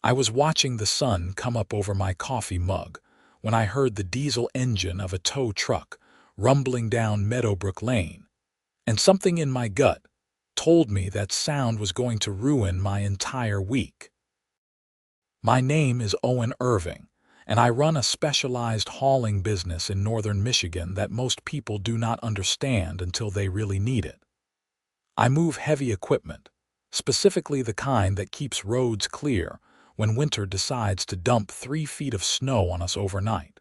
I was watching the sun come up over my coffee mug when I heard the diesel engine of a tow truck rumbling down Meadowbrook Lane, and something in my gut told me that sound was going to ruin my entire week. My name is Owen Irving, and I run a specialized hauling business in northern Michigan that most people do not understand until they really need it. I move heavy equipment, specifically the kind that keeps roads clear when winter decides to dump 3 feet of snow on us overnight.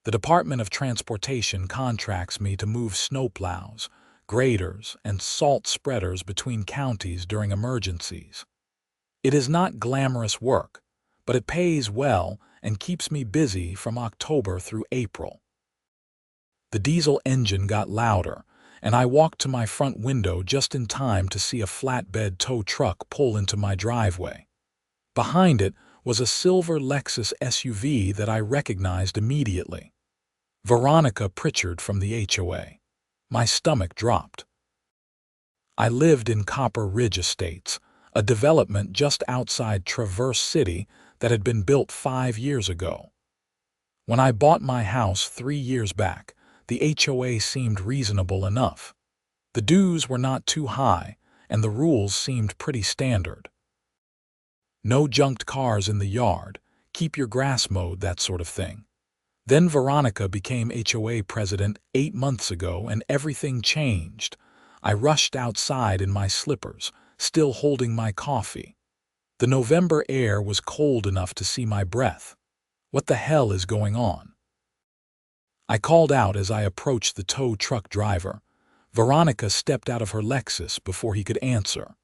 The Department of Transportation contracts me to move snowplows, graders, and salt spreaders between counties during emergencies. It is not glamorous work, but it pays well and keeps me busy from October through April. The diesel engine got louder, and I walked to my front window just in time to see a flatbed tow truck pull into my driveway. Behind it was a silver Lexus SUV that I recognized immediately. Veronica Pritchard from the HOA. My stomach dropped. I lived in Copper Ridge Estates, a development just outside Traverse City that had been built 5 years ago. When I bought my house 3 years back, the HOA seemed reasonable enough. The dues were not too high, and the rules seemed pretty standard. No junked cars in the yard, keep your grass mowed, that sort of thing. Then Veronica became HOA president 8 months ago, and everything changed. I rushed outside in my slippers, still holding my coffee. The November air was cold enough to see my breath. What the hell is going on? I called out as I approached the tow truck driver. Veronica stepped out of her Lexus before he could answer.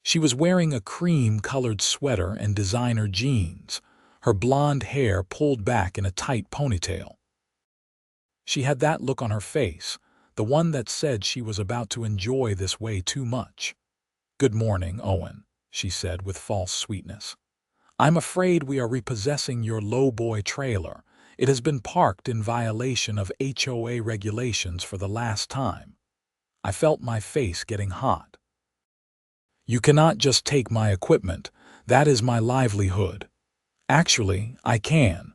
She was wearing a cream-colored sweater and designer jeans, her blonde hair pulled back in a tight ponytail. She had that look on her face, the one that said she was about to enjoy this way too much. "Good morning, Owen," she said with false sweetness. "I'm afraid we are repossessing your Lowboy trailer. It has been parked in violation of HOA regulations for the last time." I felt my face getting hot. "You cannot just take my equipment. That is my livelihood." "Actually, I can."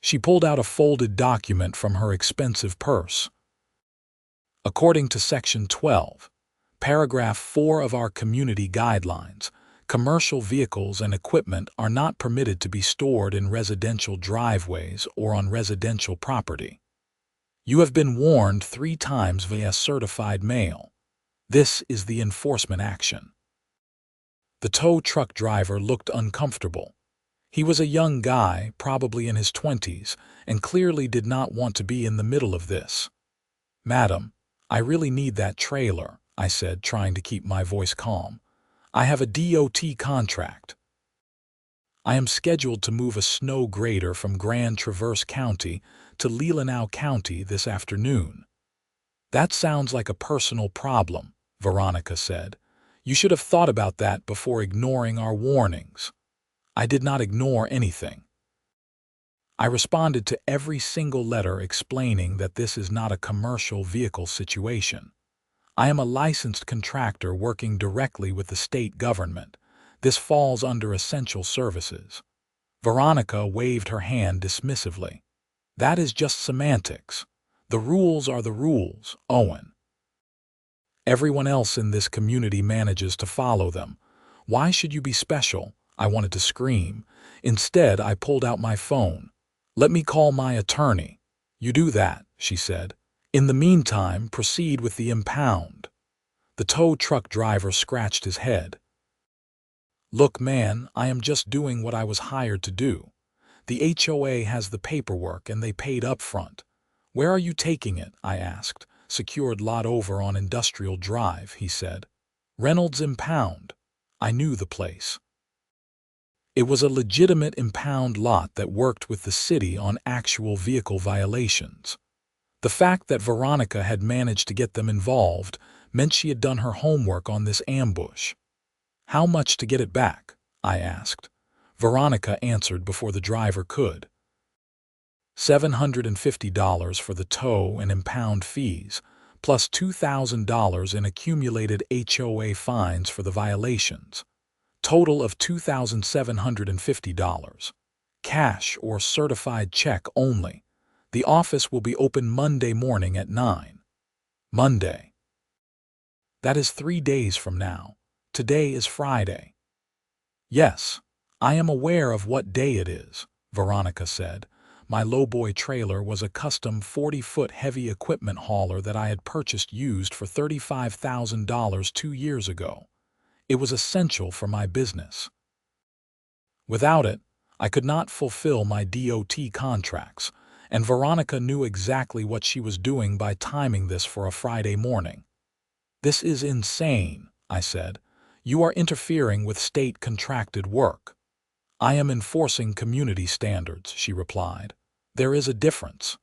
She pulled out a folded document from her expensive purse. "According to Section 12, Paragraph 4 of our community guidelines, commercial vehicles and equipment are not permitted to be stored in residential driveways or on residential property. You have been warned 3 times via certified mail. This is the enforcement action." The tow truck driver looked uncomfortable. He was a young guy, probably in his 20s, and clearly did not want to be in the middle of this. "Madam, I really need that trailer," I said, trying to keep my voice calm. "I have a DOT contract. I am scheduled to move a snow grader from Grand Traverse County to Leelanau County this afternoon." "That sounds like a personal problem," Veronica said. "You should have thought about that before ignoring our warnings." I did not ignore anything. I responded to every single letter explaining that this is not a commercial vehicle situation. I am a licensed contractor working directly with the state government. This falls under essential services. Veronica waved her hand dismissively. "That is just semantics. The rules are the rules, Owen. Everyone else in this community manages to follow them. Why should you be special?" I wanted to scream. Instead, I pulled out my phone. "Let me call my attorney." "You do that," she said. "In the meantime, proceed with the impound." The tow truck driver scratched his head. "Look, man, I am just doing what I was hired to do. The HOA has the paperwork and they paid up front." "Where are you taking it?" I asked. "Secured lot over on Industrial Drive," he said. "Reynolds Impound." I knew the place. It was a legitimate impound lot that worked with the city on actual vehicle violations. The fact that Veronica had managed to get them involved meant she had done her homework on this ambush. "How much to get it back?" I asked. Veronica answered before the driver could. $750 for the tow and impound fees, plus $2,000 in accumulated HOA fines for the violations. Total of $2,750. Cash or certified check only. The office will be open Monday morning at 9. Monday. That is 3 days from now. Today is Friday. Yes, I am aware of what day it is, Veronica said. My Lowboy trailer was a custom 40-foot heavy equipment hauler that I had purchased used for $35,000 2 years ago. It was essential for my business. Without it, I could not fulfill my DOT contracts, and Veronica knew exactly what she was doing by timing this for a Friday morning. This is insane, I said. You are interfering with state-contracted work. I am enforcing community standards, she replied. There is a difference.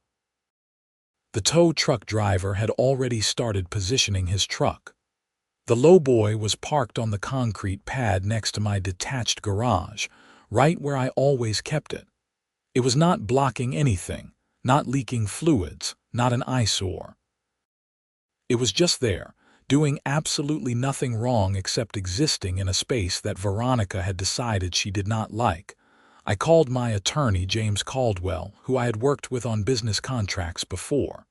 The tow truck driver had already started positioning his truck. The Lowboy was parked on the concrete pad next to my detached garage, right where I always kept it. It was not blocking anything, not leaking fluids, not an eyesore. It was just there, doing absolutely nothing wrong except existing in a space that Veronica had decided she did not like. I called my attorney, James Caldwell, who I had worked with on business contracts before.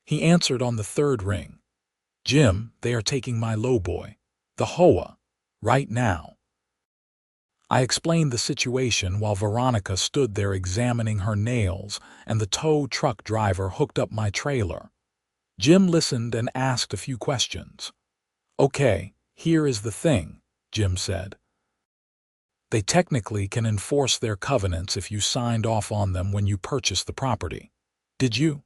He answered on the third ring. Jim, they are taking my Lowboy, the HOA, right now. I explained the situation while Veronica stood there examining her nails and the tow truck driver hooked up my trailer. Jim listened and asked a few questions. Okay, here is the thing, Jim said. They technically can enforce their covenants if you signed off on them when you purchased the property. Did you?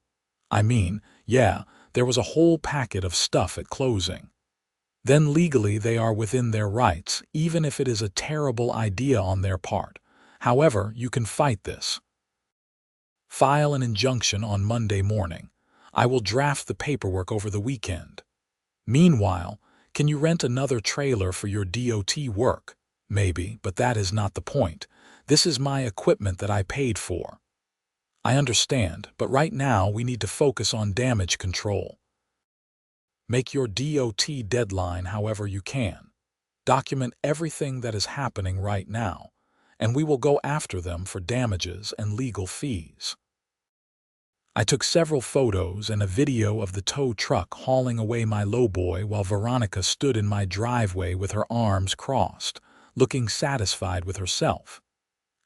I mean, yeah, there was a whole packet of stuff at closing. Then legally they are within their rights, even if it is a terrible idea on their part. However, you can fight this. File an injunction on Monday morning. I will draft the paperwork over the weekend. Meanwhile, can you rent another trailer for your DOT work? Maybe, but that is not the point. This is my equipment that I paid for. I understand, but right now we need to focus on damage control. Make your DOT deadline however you can. Document everything that is happening right now, and we will go after them for damages and legal fees. I took several photos and a video of the tow truck hauling away my Lowboy while Veronica stood in my driveway with her arms crossed, looking satisfied with herself.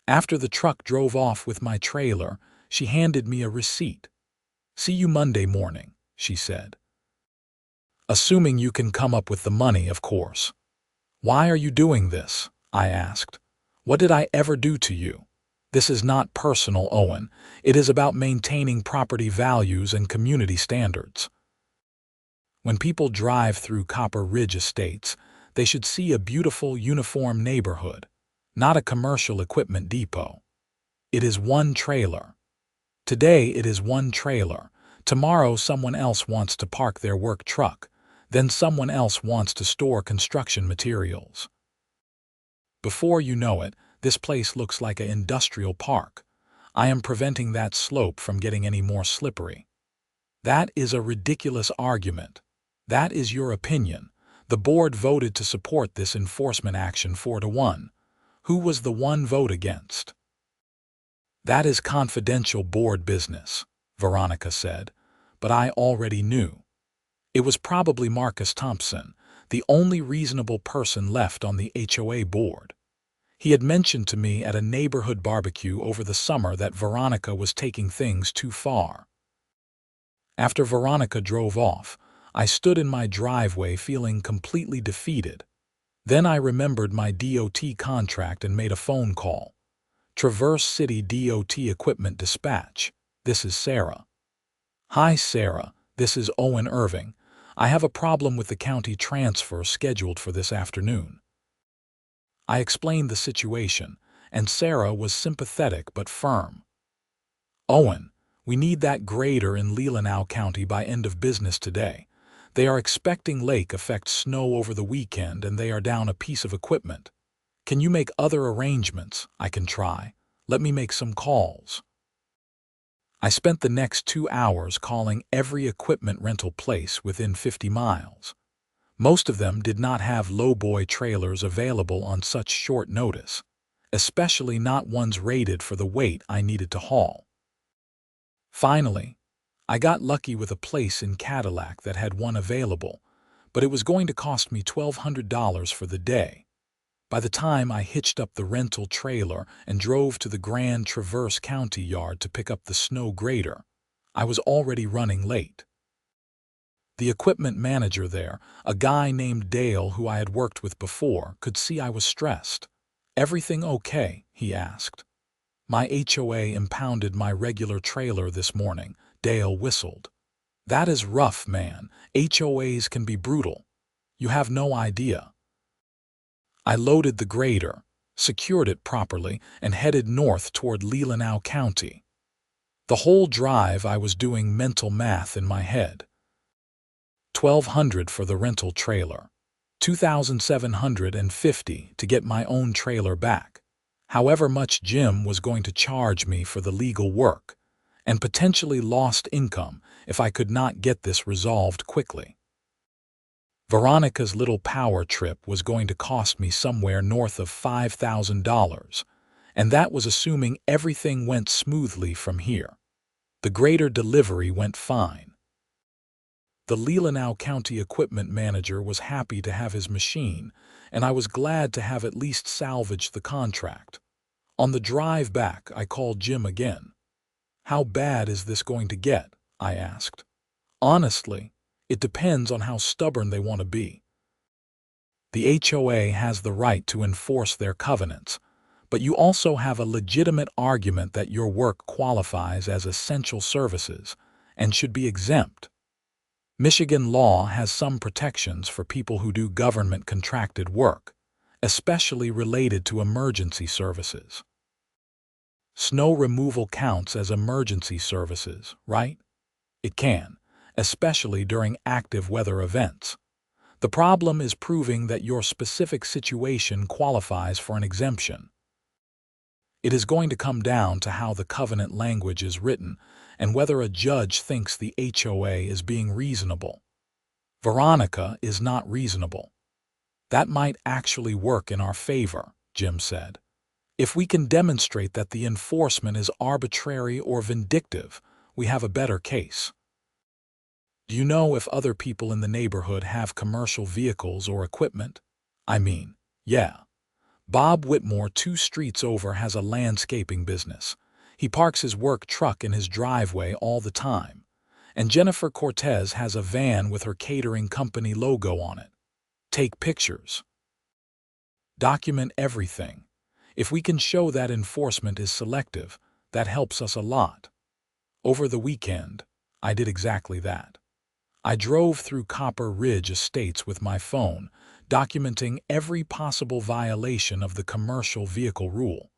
After the truck drove off with my trailer, she handed me a receipt. See you Monday morning, she said. Assuming you can come up with the money, of course. Why are you doing this? I asked. What did I ever do to you? This is not personal, Owen. It is about maintaining property values and community standards. When people drive through Copper Ridge Estates, they should see a beautiful, uniform neighborhood, not a commercial equipment depot. It is one trailer. Today it is one trailer. Tomorrow someone else wants to park their work truck. Then someone else wants to store construction materials. Before you know it, this place looks like an industrial park. I am preventing that slope from getting any more slippery. That is a ridiculous argument. That is your opinion. The board voted to support this enforcement action 4-1. Who was the one vote against? That is confidential board business, Veronica said, but I already knew. It was probably Marcus Thompson, the only reasonable person left on the HOA board. He had mentioned to me at a neighborhood barbecue over the summer that Veronica was taking things too far. After Veronica drove off, I stood in my driveway feeling completely defeated. Then I remembered my DOT contract and made a phone call. Traverse City DOT Equipment Dispatch. This is Sarah. Hi, Sarah. This is Owen Irving. I have a problem with the county transfer scheduled for this afternoon. I explained the situation, and Sarah was sympathetic but firm. Owen, we need that grader in Leelanau County by end of business today. They are expecting lake effect snow over the weekend and they are down a piece of equipment. Can you make other arrangements? I can try. Let me make some calls. I spent the next 2 hours calling every equipment rental place within 50 miles. Most of them did not have Lowboy trailers available on such short notice, especially not ones rated for the weight I needed to haul. Finally, I got lucky with a place in Cadillac that had one available, but it was going to cost me $1,200 for the day. By the time I hitched up the rental trailer and drove to the Grand Traverse County yard to pick up the snow grader, I was already running late. The equipment manager there, a guy named Dale who I had worked with before, could see I was stressed. "Everything okay?" he asked. "My HOA impounded my regular trailer this morning," Dale whistled. "That is rough, man. HOAs can be brutal. You have no idea." I loaded the grader, secured it properly, and headed north toward Leelanau County. The whole drive I was doing mental math in my head. $1,200 for the rental trailer, $2,750 to get my own trailer back, however much Jim was going to charge me for the legal work, and potentially lost income if I could not get this resolved quickly. Veronica's little power trip was going to cost me somewhere north of $5,000, and that was assuming everything went smoothly from here. The grader delivery went fine. The Leelanau County equipment manager was happy to have his machine, and I was glad to have at least salvaged the contract. On the drive back, I called Jim again. "How bad is this going to get?" I asked. "Honestly, it depends on how stubborn they want to be. The HOA has the right to enforce their covenants, but you also have a legitimate argument that your work qualifies as essential services and should be exempt. Michigan law has some protections for people who do government-contracted work, especially related to emergency services. Snow removal counts as emergency services, right? It can, especially during active weather events. The problem is proving that your specific situation qualifies for an exemption. It is going to come down to how the covenant language is written and whether a judge thinks the HOA is being reasonable. Veronica is not reasonable. That might actually work in our favor," Jim said. "If we can demonstrate that the enforcement is arbitrary or vindictive, we have a better case." "Do you know if other people in the neighborhood have commercial vehicles or equipment?" Yeah. Bob Whitmore 2 streets over has a landscaping business. He parks his work truck in his driveway all the time. And Jennifer Cortez has a van with her catering company logo on it. Take pictures. Document everything. If we can show that enforcement is selective, that helps us a lot. Over the weekend, I did exactly that. I drove through Copper Ridge Estates with my phone, documenting every possible violation of the commercial vehicle rule.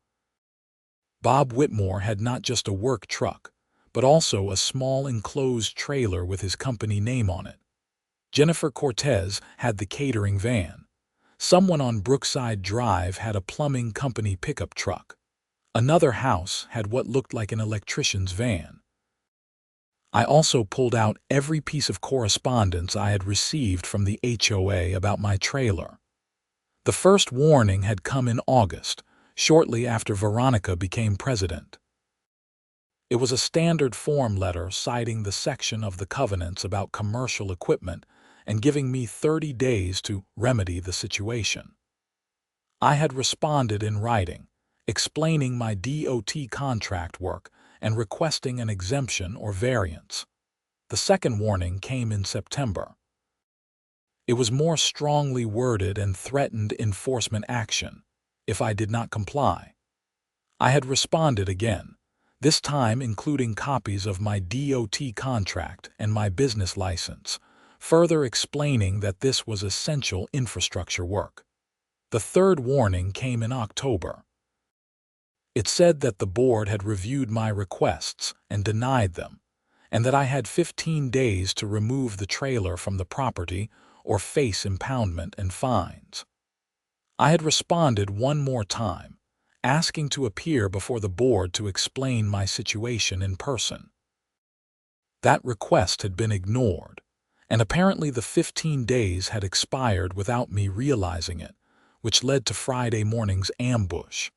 Bob Whitmore had not just a work truck, but also a small enclosed trailer with his company name on it. Jennifer Cortez had the catering van. Someone on Brookside Drive had a plumbing company pickup truck. Another house had what looked like an electrician's van. I also pulled out every piece of correspondence I had received from the HOA about my trailer. The first warning had come in August, shortly after Veronica became president. It was a standard form letter citing the section of the covenants about commercial equipment and giving me 30 days to remedy the situation. I had responded in writing, explaining my DOT contract work and requesting an exemption or variance. The second warning came in September. It was more strongly worded and threatened enforcement action if I did not comply. I had responded again, this time including copies of my DOT contract and my business license, further explaining that this was essential infrastructure work. The third warning came in October. It said that the board had reviewed my requests and denied them, and that I had 15 days to remove the trailer from the property or face impoundment and fines. I had responded one more time, asking to appear before the board to explain my situation in person. That request had been ignored, and apparently the 15 days had expired without me realizing it, which led to Friday morning's ambush.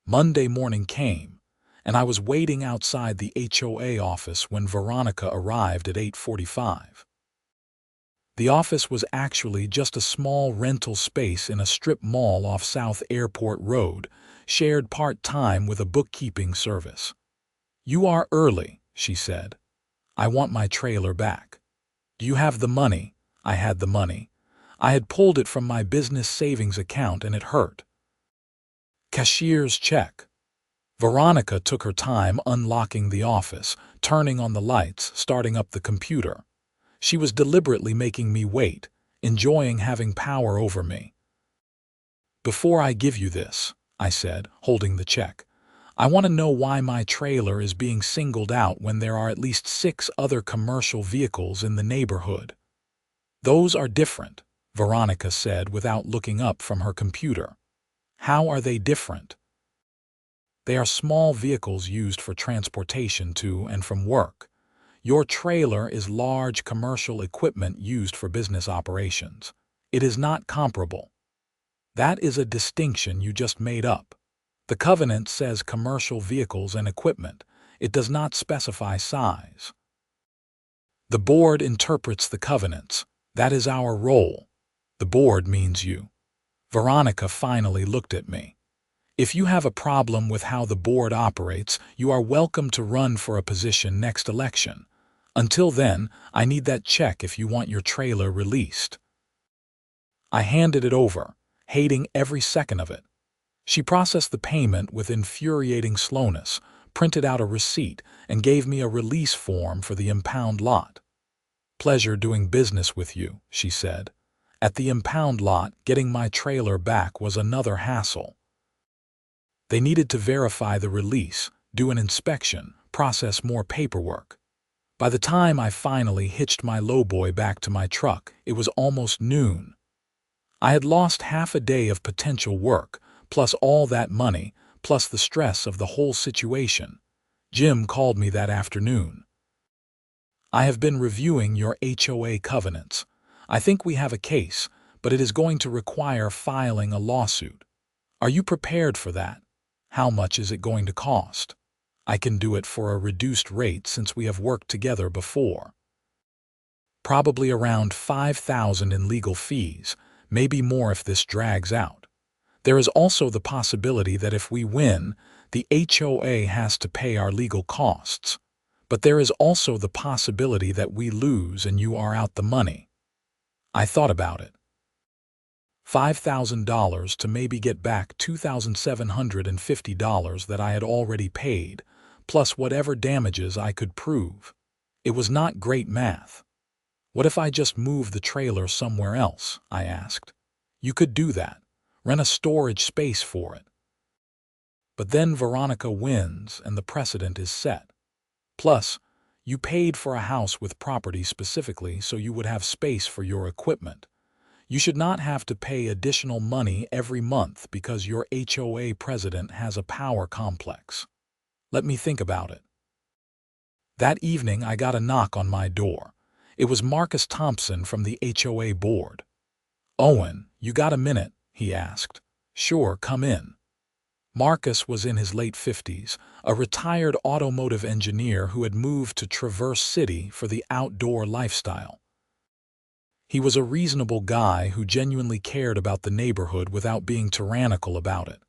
Monday morning came, and I was waiting outside the HOA office when Veronica arrived at 8:45. The office was actually just a small rental space in a strip mall off South Airport Road, shared part-time with a bookkeeping service. "You are early," she said. "I want my trailer back." "Do you have the money?" I had the money. I had pulled it from my business savings account and it hurt. Cashier's check. Veronica took her time unlocking the office, turning on the lights, starting up the computer. She was deliberately making me wait, enjoying having power over me. "Before I give you this," I said, holding the check, "I want to know why my trailer is being singled out when there are at least 6 other commercial vehicles in the neighborhood." "Those are different," Veronica said without looking up from her computer. "How are they different?" "They are small vehicles used for transportation to and from work. Your trailer is large commercial equipment used for business operations. It is not comparable." "That is a distinction you just made up. The covenant says commercial vehicles and equipment. It does not specify size." "The board interprets the covenants. That is our role." "The board means you." Veronica finally looked at me. "If you have a problem with how the board operates, you are welcome to run for a position next election. Until then, I need that check if you want your trailer released." I handed it over, hating every second of it. She processed the payment with infuriating slowness, printed out a receipt, and gave me a release form for the impound lot. "Pleasure doing business with you," she said. At the impound lot, getting my trailer back was another hassle. They needed to verify the release, do an inspection, process more paperwork. By the time I finally hitched my Lowboy back to my truck, it was almost noon. I had lost half a day of potential work, plus all that money, plus the stress of the whole situation. Jim called me that afternoon. "I have been reviewing your HOA covenants. I think we have a case, but it is going to require filing a lawsuit. Are you prepared for that? How much is it going to cost? I can do it for a reduced rate since we have worked together before." "Probably around $5,000 in legal fees, maybe more if this drags out. There is also the possibility that if we win, the HOA has to pay our legal costs. But there is also the possibility that we lose and you are out the money." I thought about it. $5,000 to maybe get back $2,750 that I had already paid, plus whatever damages I could prove. It was not great math. "What if I just move the trailer somewhere else?" I asked. "You could do that. Rent a storage space for it." But then Veronica wins and the precedent is set. Plus, you paid for a house with property specifically so you would have space for your equipment. You should not have to pay additional money every month because your HOA president has a power complex. Let me think about it. That evening I got a knock on my door. It was Marcus Thompson from the HOA board. "Owen, you got a minute?" he asked. "Sure, come in." Marcus was in his late 50s, a retired automotive engineer who had moved to Traverse City for the outdoor lifestyle. He was a reasonable guy who genuinely cared about the neighborhood without being tyrannical about it.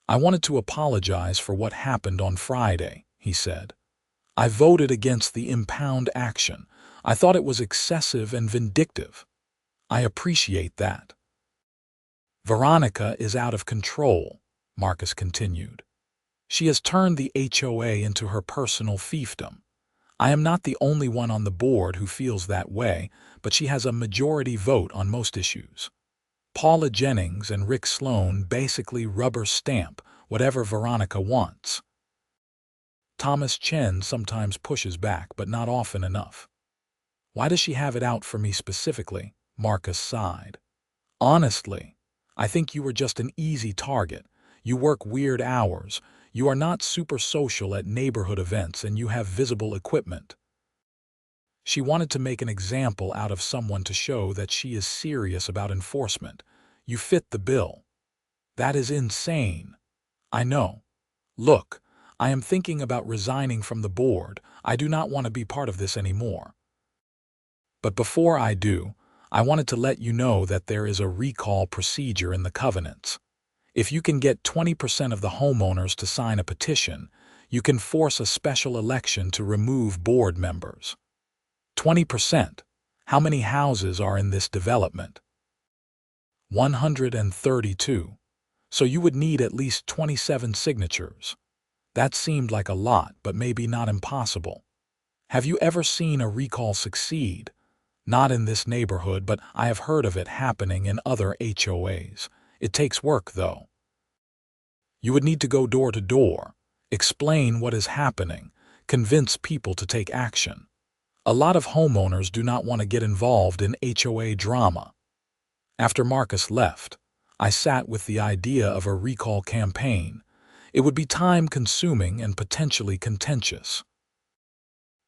"I wanted to apologize for what happened on Friday," he said. "I voted against the impound action. I thought it was excessive and vindictive. I appreciate that." "Veronica is out of control," Marcus continued. "She has turned the HOA into her personal fiefdom. I am not the only one on the board who feels that way, but she has a majority vote on most issues. Paula Jennings and Rick Sloan basically rubber stamp whatever Veronica wants. Thomas Chen sometimes pushes back, but not often enough." "Why does she have it out for me specifically?" Marcus sighed. "Honestly, I think you were just an easy target. You work weird hours. You are not super social at neighborhood events and you have visible equipment." She wanted to make an example out of someone to show that she is serious about enforcement. You fit the bill. That is insane. I know. Look, I am thinking about resigning from the board. I do not want to be part of this anymore. But before I do, I wanted to let you know that there is a recall procedure in the covenants. If you can get 20% of the homeowners to sign a petition, you can force a special election to remove board members. 20%. How many houses are in this development? 132. So you would need at least 27 signatures. That seemed like a lot, but maybe not impossible. Have you ever seen a recall succeed? Not in this neighborhood, but I have heard of it happening in other HOAs. It takes work, though. You would need to go door to door, explain what is happening, convince people to take action. A lot of homeowners do not want to get involved in HOA drama. After Marcus left, I sat with the idea of a recall campaign. It would be time-consuming and potentially contentious.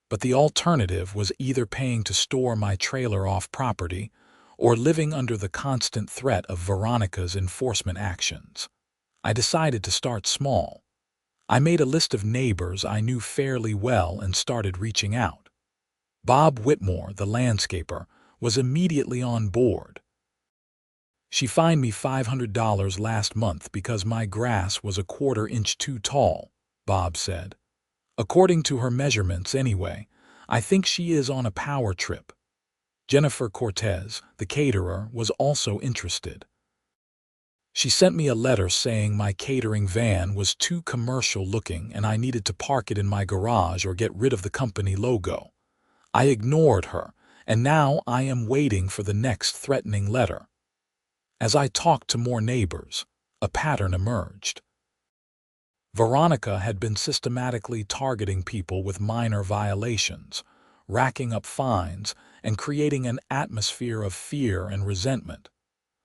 But the alternative was either paying to store my trailer off property or living under the constant threat of Veronica's enforcement actions. I decided to start small. I made a list of neighbors I knew fairly well and started reaching out. Bob Whitmore, the landscaper, was immediately on board. She fined me $500 last month because my grass was a quarter-inch too tall, Bob said. According to her measurements anyway, I think she is on a power trip. Jennifer Cortez, the caterer, was also interested. She sent me a letter saying my catering van was too commercial-looking and I needed to park it in my garage or get rid of the company logo. I ignored her, and now I am waiting for the next threatening letter. As I talked to more neighbors, a pattern emerged. Veronica had been systematically targeting people with minor violations, racking up fines, and creating an atmosphere of fear and resentment.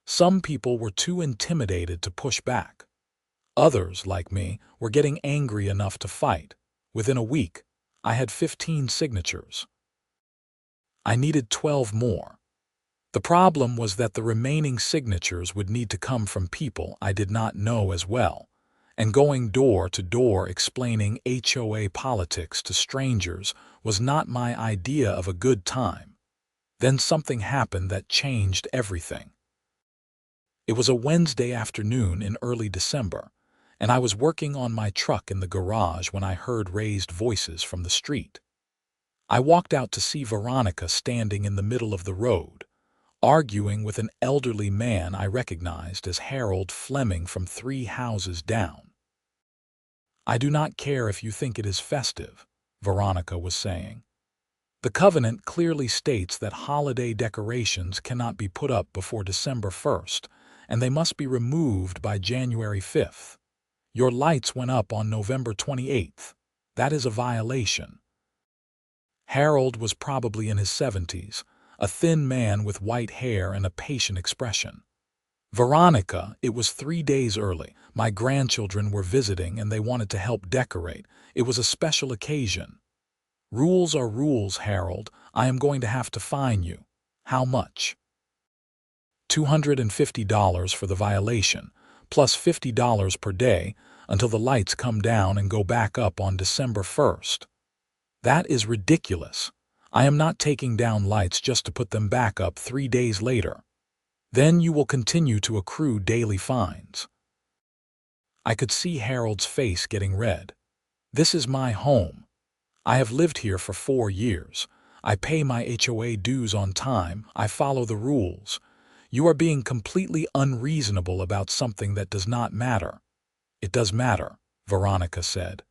Some people were too intimidated to push back. Others, like me, were getting angry enough to fight. Within a week, I had 15 signatures. I needed 12 more. The problem was that the remaining signatures would need to come from people I did not know as well, and going door to door explaining HOA politics to strangers was not my idea of a good time. Then something happened that changed everything. It was a Wednesday afternoon in early December, and I was working on my truck in the garage when I heard raised voices from the street. I walked out to see Veronica standing in the middle of the road, arguing with an elderly man I recognized as Harold Fleming from 3 houses down. I do not care if you think it is festive, Veronica was saying. The covenant clearly states that holiday decorations cannot be put up before December 1st, and they must be removed by January 5th. Your lights went up on November 28th. That is a violation. Harold was probably in his 70s, a thin man with white hair and a patient expression. Veronica, it was 3 days early. My grandchildren were visiting and they wanted to help decorate. It was a special occasion. Rules are rules, Harold. I am going to have to fine you. How much? $250 for the violation, plus $50 per day until the lights come down and go back up on December 1st. That is ridiculous. I am not taking down lights just to put them back up 3 days later. Then you will continue to accrue daily fines. I could see Harold's face getting red. This is my home. I have lived here for 4 years. I pay my HOA dues on time. I follow the rules. You are being completely unreasonable about something that does not matter. It does matter, Veronica said.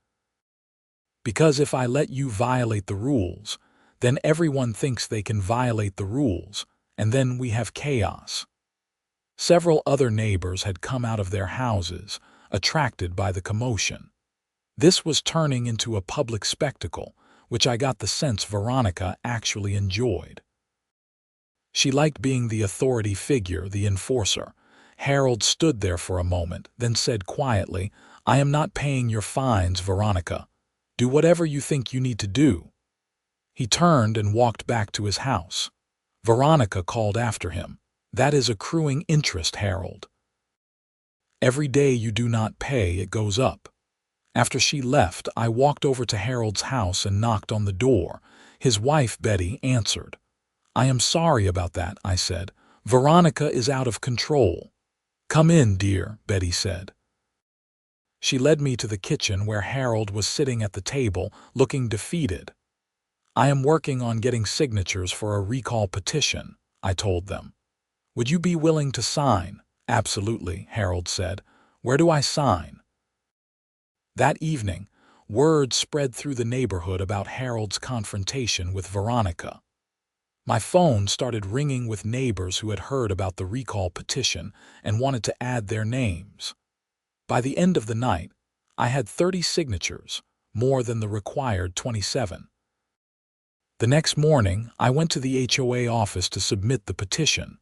Because if I let you violate the rules, then everyone thinks they can violate the rules, and then we have chaos. Several other neighbors had come out of their houses, attracted by the commotion. This was turning into a public spectacle, which I got the sense Veronica actually enjoyed. She liked being the authority figure, the enforcer. Harold stood there for a moment, then said quietly, I am not paying your fines, Veronica. Do whatever you think you need to do. He turned and walked back to his house. Veronica called after him. "That is accruing interest, Harold. Every day you do not pay, it goes up." After she left, I walked over to Harold's house and knocked on the door. His wife, Betty, answered. "I am sorry about that," I said. "Veronica is out of control." "Come in, dear," Betty said. She led me to the kitchen where Harold was sitting at the table, looking defeated. "I am working on getting signatures for a recall petition," I told them. "Would you be willing to sign?" "Absolutely," Harold said. "Where do I sign?" That evening, word spread through the neighborhood about Harold's confrontation with Veronica. My phone started ringing with neighbors who had heard about the recall petition and wanted to add their names. By the end of the night, I had 30 signatures, more than the required 27. The next morning, I went to the HOA office to submit the petition.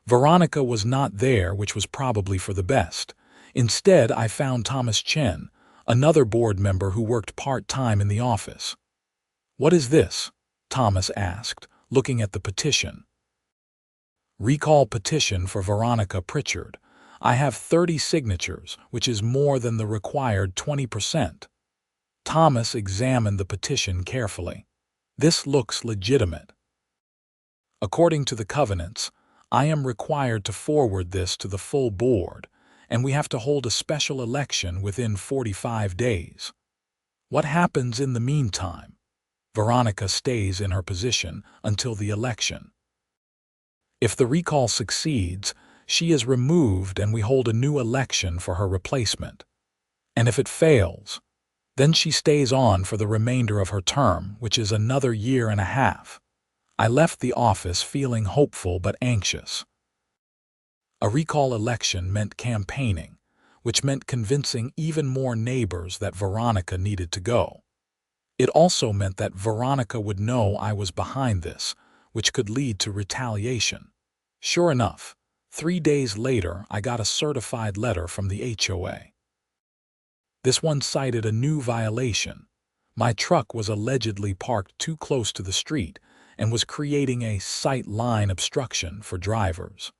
Veronica was not there, which was probably for the best. Instead, I found Thomas Chen, another board member who worked part-time in the office. "What is this?" Thomas asked, looking at the petition. "Recall petition for Veronica Pritchard. I have 30 signatures, which is more than the required 20%. Thomas examined the petition carefully. "This looks legitimate. According to the covenants, I am required to forward this to the full board, and we have to hold a special election within 45 days. What happens in the meantime?" "Veronica stays in her position until the election. If the recall succeeds, she is removed and we hold a new election for her replacement. And if it fails, then she stays on for the remainder of her term, which is another year and a half." I left the office feeling hopeful but anxious. A recall election meant campaigning, which meant convincing even more neighbors that Veronica needed to go. It also meant that Veronica would know I was behind this, which could lead to retaliation. Sure enough, 3 days later I got a certified letter from the HOA. This one cited a new violation. My truck was allegedly parked too close to the street and was creating a sight line obstruction for drivers.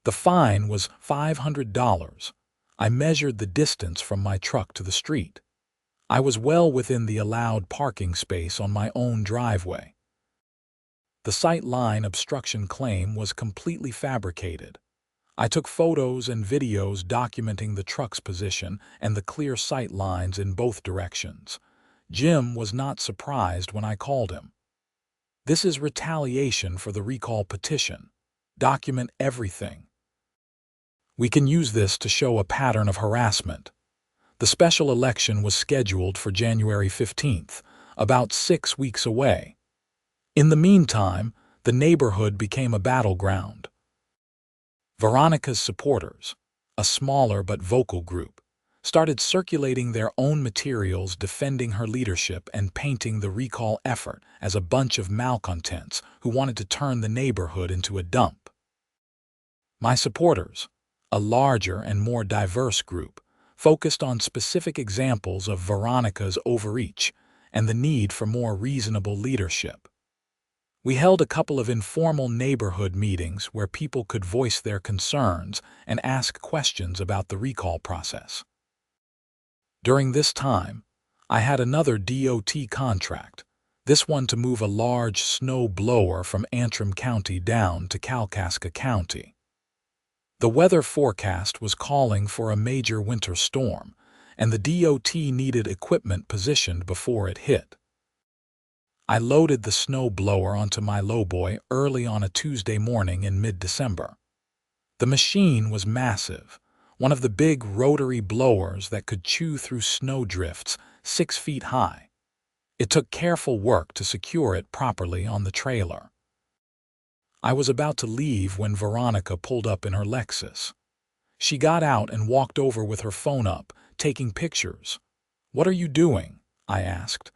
The fine was $500. I measured the distance from my truck to the street. I was well within the allowed parking space on my own driveway. The sight line obstruction claim was completely fabricated. I took photos and videos documenting the truck's position and the clear sight lines in both directions. Jim was not surprised when I called him. "This is retaliation for the recall petition. Document everything. We can use this to show a pattern of harassment." The special election was scheduled for January 15th, about 6 weeks away. In the meantime, the neighborhood became a battleground. Veronica's supporters, a smaller but vocal group, started circulating their own materials defending her leadership and painting the recall effort as a bunch of malcontents who wanted to turn the neighborhood into a dump. My supporters, a larger and more diverse group, focused on specific examples of Veronica's overreach and the need for more reasonable leadership. We held a couple of informal neighborhood meetings where people could voice their concerns and ask questions about the recall process. During this time, I had another DOT contract, this one to move a large snow blower from Antrim County down to Kalkaska County. The weather forecast was calling for a major winter storm, and the DOT needed equipment positioned before it hit. I loaded the snow blower onto my Lowboy early on a Tuesday morning in mid-December. The machine was massive, one of the big rotary blowers that could chew through snow drifts 6 feet high. It took careful work to secure it properly on the trailer. I was about to leave when Veronica pulled up in her Lexus. She got out and walked over with her phone up, taking pictures. "What are you doing?" I asked.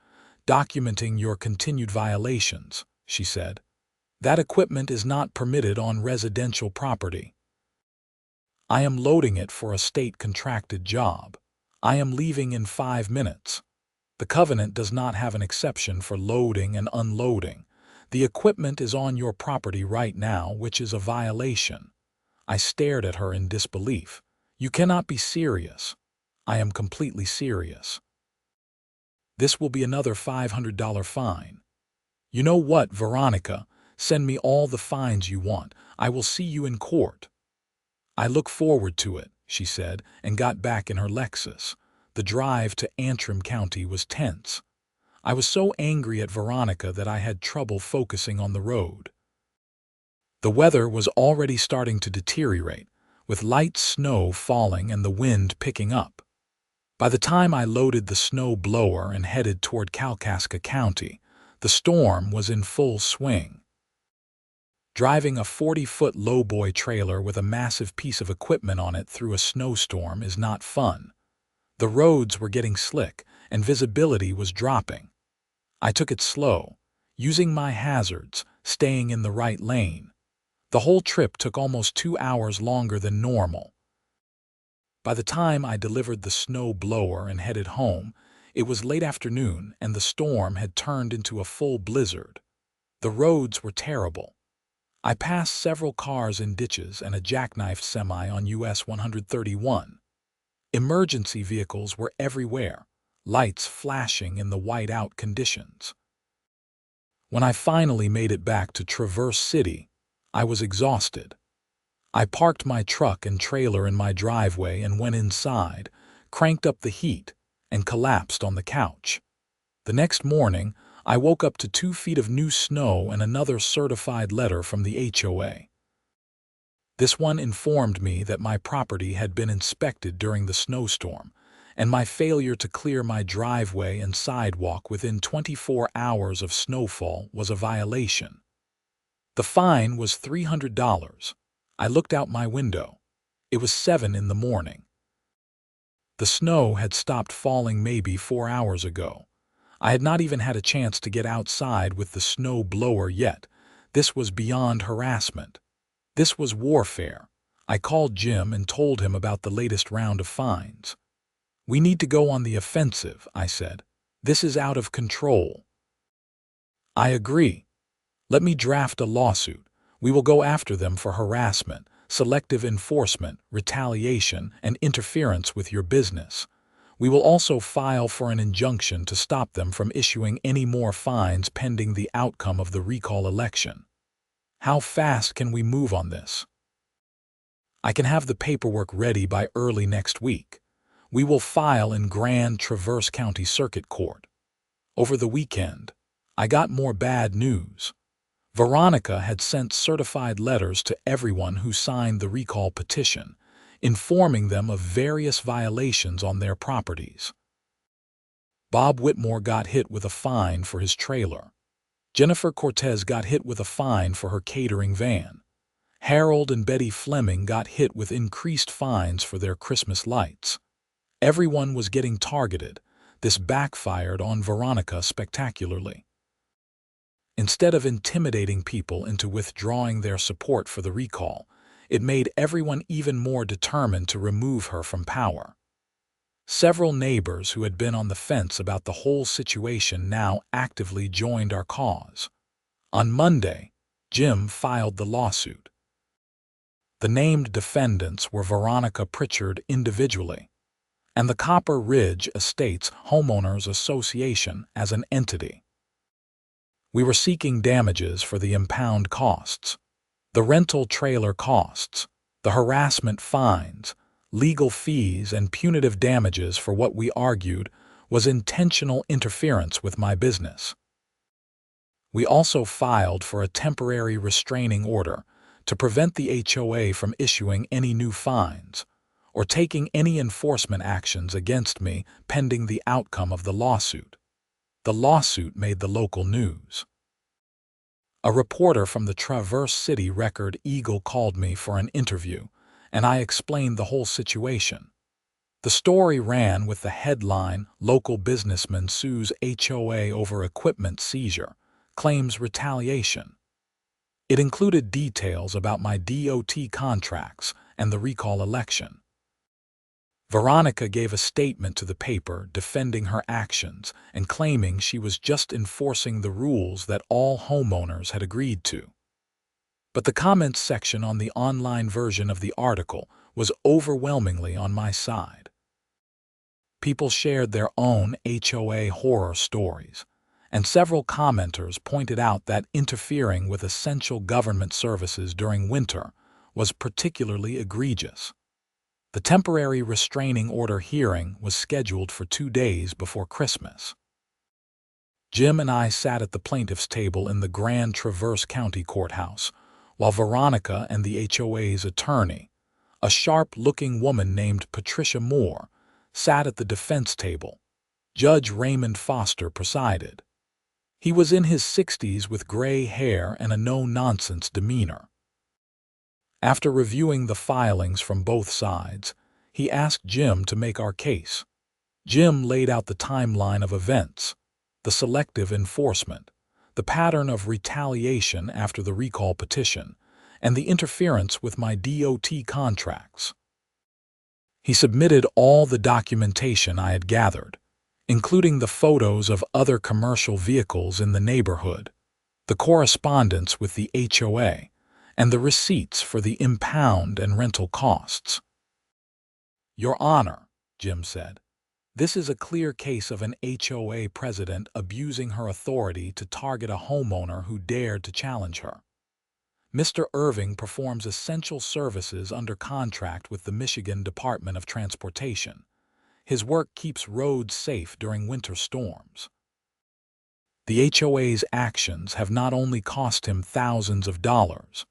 "Documenting your continued violations," she said. "That equipment is not permitted on residential property." "I am loading it for a state-contracted job. I am leaving in 5 minutes." The covenant does not have an exception for loading and unloading. The equipment is on your property right now, which is a violation. I stared at her in disbelief. You cannot be serious. I am completely serious. This will be another $500 fine. You know what, Veronica? Send me all the fines you want. I will see you in court. I look forward to it, she said, and got back in her Lexus. The drive to Antrim County was tense. I was so angry at Veronica that I had trouble focusing on the road. The weather was already starting to deteriorate, with light snow falling and the wind picking up. By the time I loaded the snow blower and headed toward Kalkaska County, the storm was in full swing. Driving a 40-foot Lowboy trailer with a massive piece of equipment on it through a snowstorm is not fun. The roads were getting slick, and visibility was dropping. I took it slow, using my hazards, staying in the right lane. The whole trip took almost 2 hours longer than normal. By the time I delivered the snow blower and headed home, it was late afternoon and the storm had turned into a full blizzard. The roads were terrible. I passed several cars in ditches and a jackknifed semi on US 131. Emergency vehicles were everywhere, lights flashing in the white-out conditions. When I finally made it back to Traverse City, I was exhausted. I parked my truck and trailer in my driveway and went inside, cranked up the heat, and collapsed on the couch. The next morning, I woke up to 2 feet of new snow and another certified letter from the HOA. This one informed me that my property had been inspected during the snowstorm, and my failure to clear my driveway and sidewalk within 24 hours of snowfall was a violation. The fine was $300. I looked out my window. It was 7 in the morning. The snow had stopped falling maybe 4 hours ago. I had not even had a chance to get outside with the snow blower yet. This was beyond harassment. This was warfare. I called Jim and told him about the latest round of fines. We need to go on the offensive, I said. This is out of control. I agree. Let me draft a lawsuit. We will go after them for harassment, selective enforcement, retaliation, and interference with your business. We will also file for an injunction to stop them from issuing any more fines pending the outcome of the recall election. How fast can we move on this? I can have the paperwork ready by early next week. We will file in Grand Traverse County Circuit Court. Over the weekend, I got more bad news. Veronica had sent certified letters to everyone who signed the recall petition, informing them of various violations on their properties. Bob Whitmore got hit with a fine for his trailer. Jennifer Cortez got hit with a fine for her catering van. Harold and Betty Fleming got hit with increased fines for their Christmas lights. Everyone was getting targeted. This backfired on Veronica spectacularly. Instead of intimidating people into withdrawing their support for the recall, it made everyone even more determined to remove her from power. Several neighbors who had been on the fence about the whole situation now actively joined our cause. On Monday, Jim filed the lawsuit. The named defendants were Veronica Pritchard individually, and the Copper Ridge Estates Homeowners Association as an entity. We were seeking damages for the impound costs, the rental trailer costs, the harassment fines, legal fees, and punitive damages for what we argued was intentional interference with my business. We also filed for a temporary restraining order to prevent the HOA from issuing any new fines or taking any enforcement actions against me pending the outcome of the lawsuit. The lawsuit made the local news. A reporter from the Traverse City Record-Eagle called me for an interview, and I explained the whole situation. The story ran with the headline, "Local Businessman Sues HOA Over Equipment Seizure, Claims Retaliation." It included details about my DOT contracts and the recall election. Veronica gave a statement to the paper defending her actions and claiming she was just enforcing the rules that all homeowners had agreed to. But the comments section on the online version of the article was overwhelmingly on my side. People shared their own HOA horror stories, and several commenters pointed out that interfering with essential government services during winter was particularly egregious. The temporary restraining order hearing was scheduled for 2 days before Christmas. Jim and I sat at the plaintiff's table in the Grand Traverse County Courthouse, while Veronica and the HOA's attorney, a sharp-looking woman named Patricia Moore, sat at the defense table. Judge Raymond Foster presided. He was in his 60s with gray hair and a no-nonsense demeanor. After reviewing the filings from both sides, he asked Jim to make our case. Jim laid out the timeline of events, the selective enforcement, the pattern of retaliation after the recall petition, and the interference with my DOT contracts. He submitted all the documentation I had gathered, including the photos of other commercial vehicles in the neighborhood, the correspondence with the HOA, and the receipts for the impound and rental costs. "Your Honor," Jim said, "this is a clear case of an HOA president abusing her authority to target a homeowner who dared to challenge her. Mr. Irving performs essential services under contract with the Michigan Department of Transportation. His work keeps roads safe during winter storms. The HOA's actions have not only cost him thousands of dollars,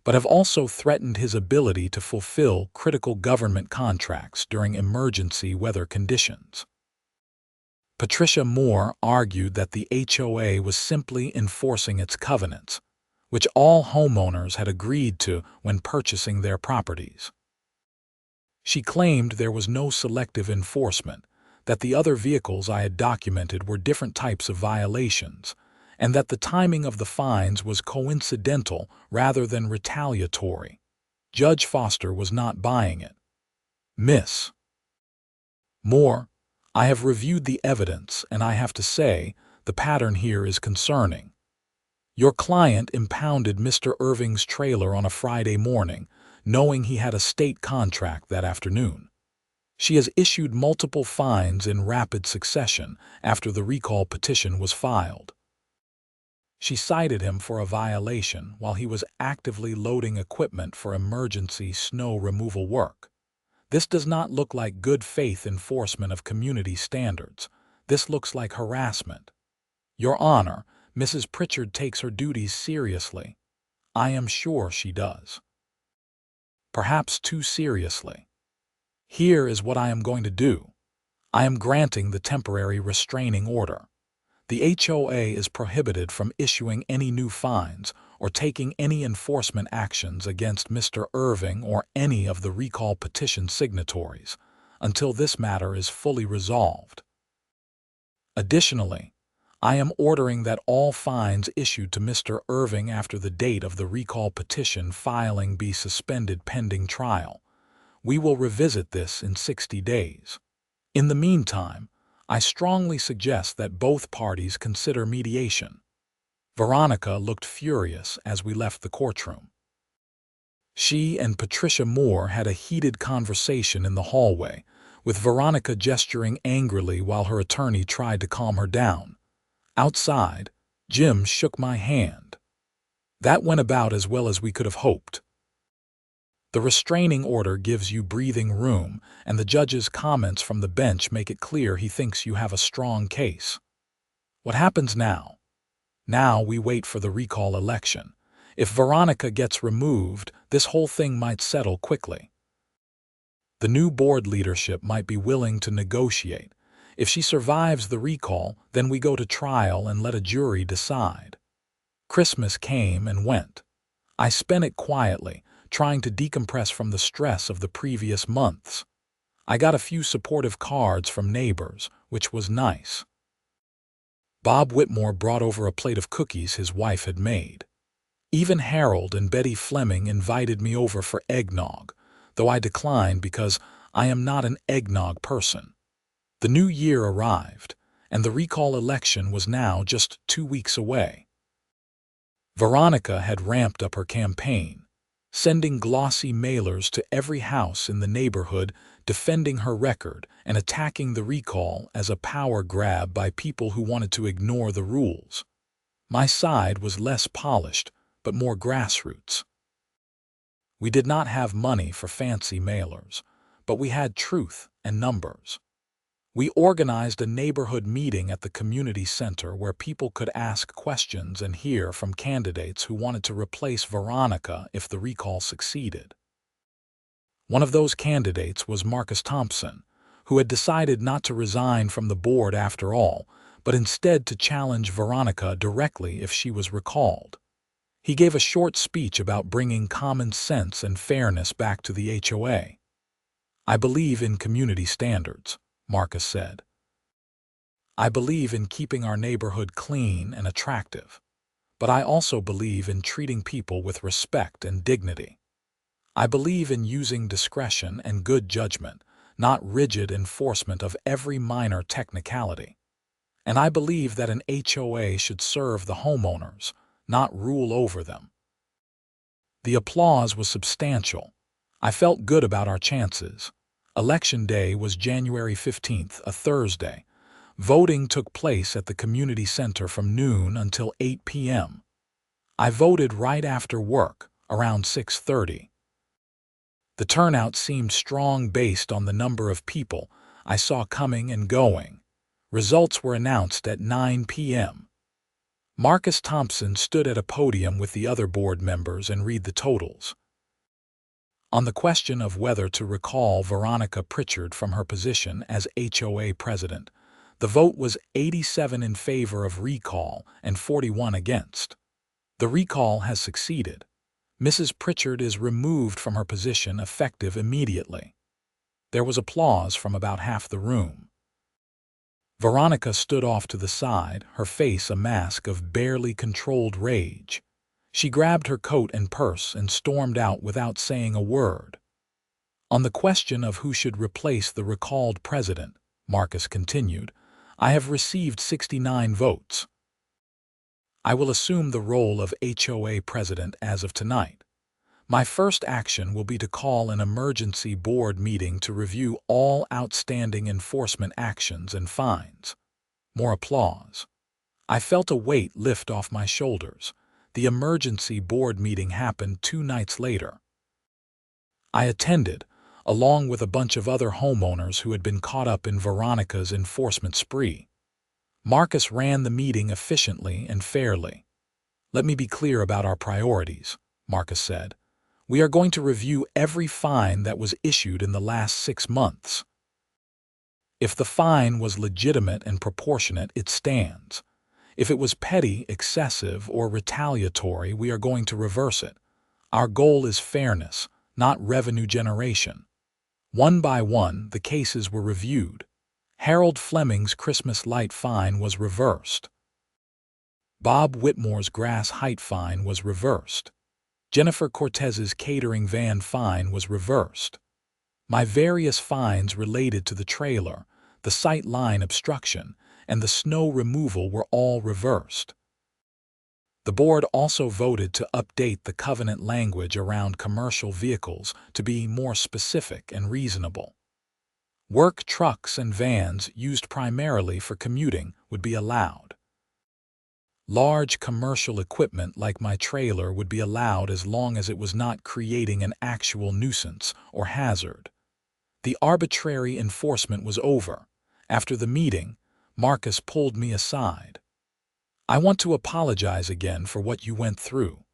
but have also threatened his ability to fulfill critical government contracts during emergency weather conditions." Patricia Moore argued that the HOA was simply enforcing its covenants, which all homeowners had agreed to when purchasing their properties. She claimed there was no selective enforcement, that the other vehicles I had documented were different types of violations, and that the timing of the fines was coincidental rather than retaliatory. Judge Foster was not buying it. "Miss Moore, I have reviewed the evidence, and I have to say, the pattern here is concerning. Your client impounded Mr. Irving's trailer on a Friday morning, knowing he had a state contract that afternoon. She has issued multiple fines in rapid succession after the recall petition was filed. She cited him for a violation while he was actively loading equipment for emergency snow removal work. This does not look like good faith enforcement of community standards. This looks like harassment. Your Honor, Mrs. Pritchard takes her duties seriously. I am sure she does. Perhaps too seriously. Here is what I am going to do. I am granting the temporary restraining order. The HOA is prohibited from issuing any new fines or taking any enforcement actions against Mr. Irving or any of the recall petition signatories until this matter is fully resolved. Additionally, I am ordering that all fines issued to Mr. Irving after the date of the recall petition filing be suspended pending trial. We will revisit this in 60 days. In the meantime, I strongly suggest that both parties consider mediation." Veronica looked furious as we left the courtroom. She and Patricia Moore had a heated conversation in the hallway, with Veronica gesturing angrily while her attorney tried to calm her down. Outside, Jim shook my hand. That went about as well as we could have hoped. The restraining order gives you breathing room, and the judge's comments from the bench make it clear he thinks you have a strong case. What happens now? Now we wait for the recall election. If Veronica gets removed, this whole thing might settle quickly. The new board leadership might be willing to negotiate. If she survives the recall, then we go to trial and let a jury decide. Christmas came and went. I spent it quietly, trying to decompress from the stress of the previous months. I got a few supportive cards from neighbors, which was nice. Bob Whitmore brought over a plate of cookies his wife had made. Even Harold and Betty Fleming invited me over for eggnog, though I declined because I am not an eggnog person. The new year arrived, and the recall election was now just 2 weeks away. Veronica had ramped up her campaign, sending glossy mailers to every house in the neighborhood, defending her record and attacking the recall as a power grab by people who wanted to ignore the rules. My side was less polished, but more grassroots. We did not have money for fancy mailers, but we had truth and numbers. We organized a neighborhood meeting at the community center where people could ask questions and hear from candidates who wanted to replace Veronica if the recall succeeded. One of those candidates was Marcus Thompson, who had decided not to resign from the board after all, but instead to challenge Veronica directly if she was recalled. He gave a short speech about bringing common sense and fairness back to the HOA. "I believe in community standards," Marcus said. "I believe in keeping our neighborhood clean and attractive, but I also believe in treating people with respect and dignity. I believe in using discretion and good judgment, not rigid enforcement of every minor technicality. And I believe that an HOA should serve the homeowners, not rule over them." The applause was substantial. I felt good about our chances. Election day was January 15th, a Thursday. Voting took place at the community center from noon until 8 p.m. I voted right after work, around 6:30. The turnout seemed strong based on the number of people I saw coming and going. Results were announced at 9 p.m. Marcus Thompson stood at a podium with the other board members and read the totals. On the question of whether to recall Veronica Pritchard from her position as HOA president, the vote was 87 in favor of recall and 41 against. The recall has succeeded. Mrs. Pritchard is removed from her position effective immediately. There was applause from about half the room. Veronica stood off to the side, her face a mask of barely controlled rage. She grabbed her coat and purse and stormed out without saying a word. On the question of who should replace the recalled president, Marcus continued, "I have received 69 votes. I will assume the role of HOA president as of tonight. My first action will be to call an emergency board meeting to review all outstanding enforcement actions and fines." More applause. I felt a weight lift off my shoulders. The emergency board meeting happened 2 nights later. I attended, along with a bunch of other homeowners who had been caught up in Veronica's enforcement spree. Marcus ran the meeting efficiently and fairly. "Let me be clear about our priorities," Marcus said. "We are going to review every fine that was issued in the last 6 months. If the fine was legitimate and proportionate, it stands. If it was petty, excessive, or retaliatory, we are going to reverse it. Our goal is fairness, not revenue generation." One by one, the cases were reviewed. Harold Fleming's Christmas light fine was reversed. Bob Whitmore's grass height fine was reversed. Jennifer Cortez's catering van fine was reversed. My various fines related to the trailer, the sight line obstruction, and the snow removal were all reversed. The board also voted to update the covenant language around commercial vehicles to be more specific and reasonable. Work trucks and vans used primarily for commuting would be allowed. Large commercial equipment like my trailer would be allowed as long as it was not creating an actual nuisance or hazard. The arbitrary enforcement was over. After the meeting, Marcus pulled me aside. "I want to apologize again for what you went through.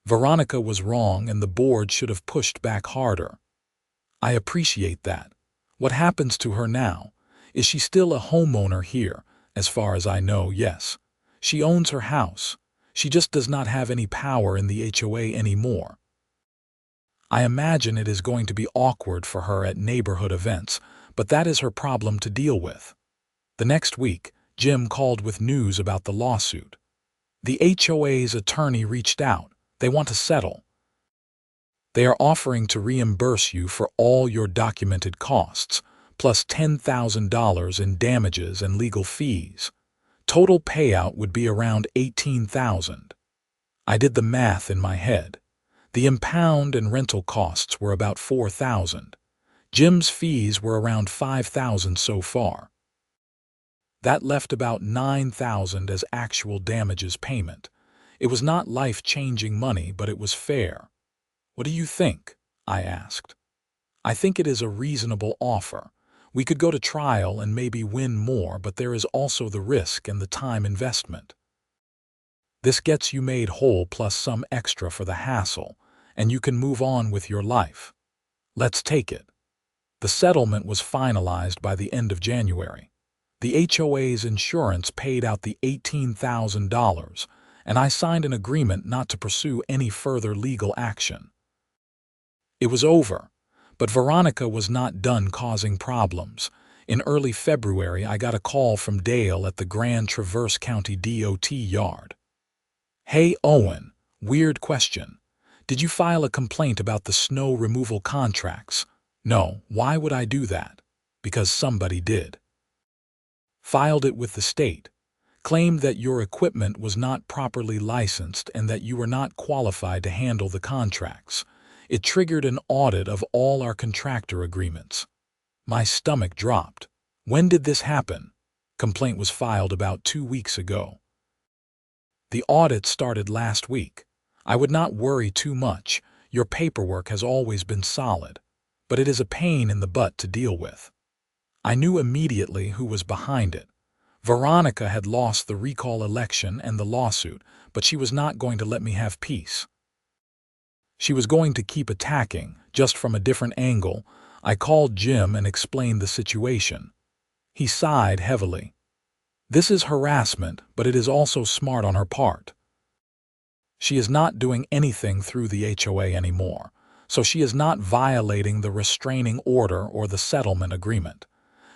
Veronica was wrong and the board should have pushed back harder. I appreciate that. What happens to her now? Is she still a homeowner here? As far as I know, yes. She owns her house. She just does not have any power in the HOA anymore. I imagine it is going to be awkward for her at neighborhood events, but that is her problem to deal with." The next week, Jim called with news about the lawsuit. The HOA's attorney reached out. They want to settle. They are offering to reimburse you for all your documented costs, plus $10,000 in damages and legal fees. Total payout would be around $18,000. I did the math in my head. The impound and rental costs were about $4,000. Jim's fees were around $5,000 so far. That left about $9,000 as actual damages payment. It was not life-changing money, but it was fair. What do you think? I asked. I think it is a reasonable offer. We could go to trial and maybe win more, but there is also the risk and the time investment. This gets you made whole plus some extra for the hassle, and you can move on with your life. Let's take it. The settlement was finalized by the end of January. The HOA's insurance paid out the $18,000, and I signed an agreement not to pursue any further legal action. It was over, but Veronica was not done causing problems. In early February, I got a call from Dale at the Grand Traverse County DOT yard. "Hey, Owen, weird question. Did you file a complaint about the snow removal contracts?" "No, why would I do that?" "Because somebody did." "Filed it with the state. Claimed that your equipment was not properly licensed and that you were not qualified to handle the contracts. It triggered an audit of all our contractor agreements." My stomach dropped. "When did this happen?" "Complaint was filed about 2 weeks ago." "The audit started last week. I would not worry too much. Your paperwork has always been solid, but it is a pain in the butt to deal with." I knew immediately who was behind it. Veronica had lost the recall election and the lawsuit, but she was not going to let me have peace. She was going to keep attacking, just from a different angle. I called Jim and explained the situation. He sighed heavily. "This is harassment, but it is also smart on her part. She is not doing anything through the HOA anymore, so she is not violating the restraining order or the settlement agreement.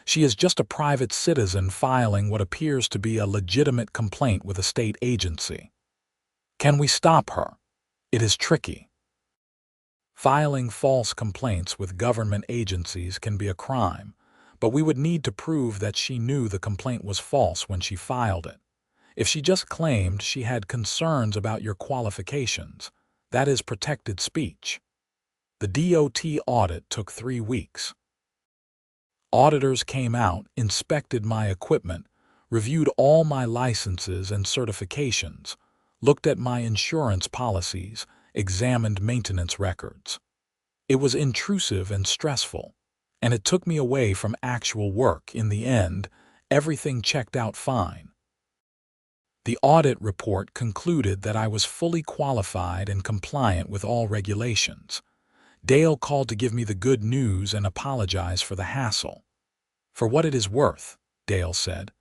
She is just a private citizen filing what appears to be a legitimate complaint with a state agency. Can we stop her? It is tricky. Filing false complaints with government agencies can be a crime, but we would need to prove that she knew the complaint was false when she filed it. If she just claimed she had concerns about your qualifications, that is protected speech." The DOT audit took 3 weeks. Auditors came out, inspected my equipment, reviewed all my licenses and certifications, looked at my insurance policies, examined maintenance records. It was intrusive and stressful, and it took me away from actual work. In the end, everything checked out fine. The audit report concluded that I was fully qualified and compliant with all regulations. Dale called to give me the good news and apologize for the hassle. "For what it is worth," Dale said,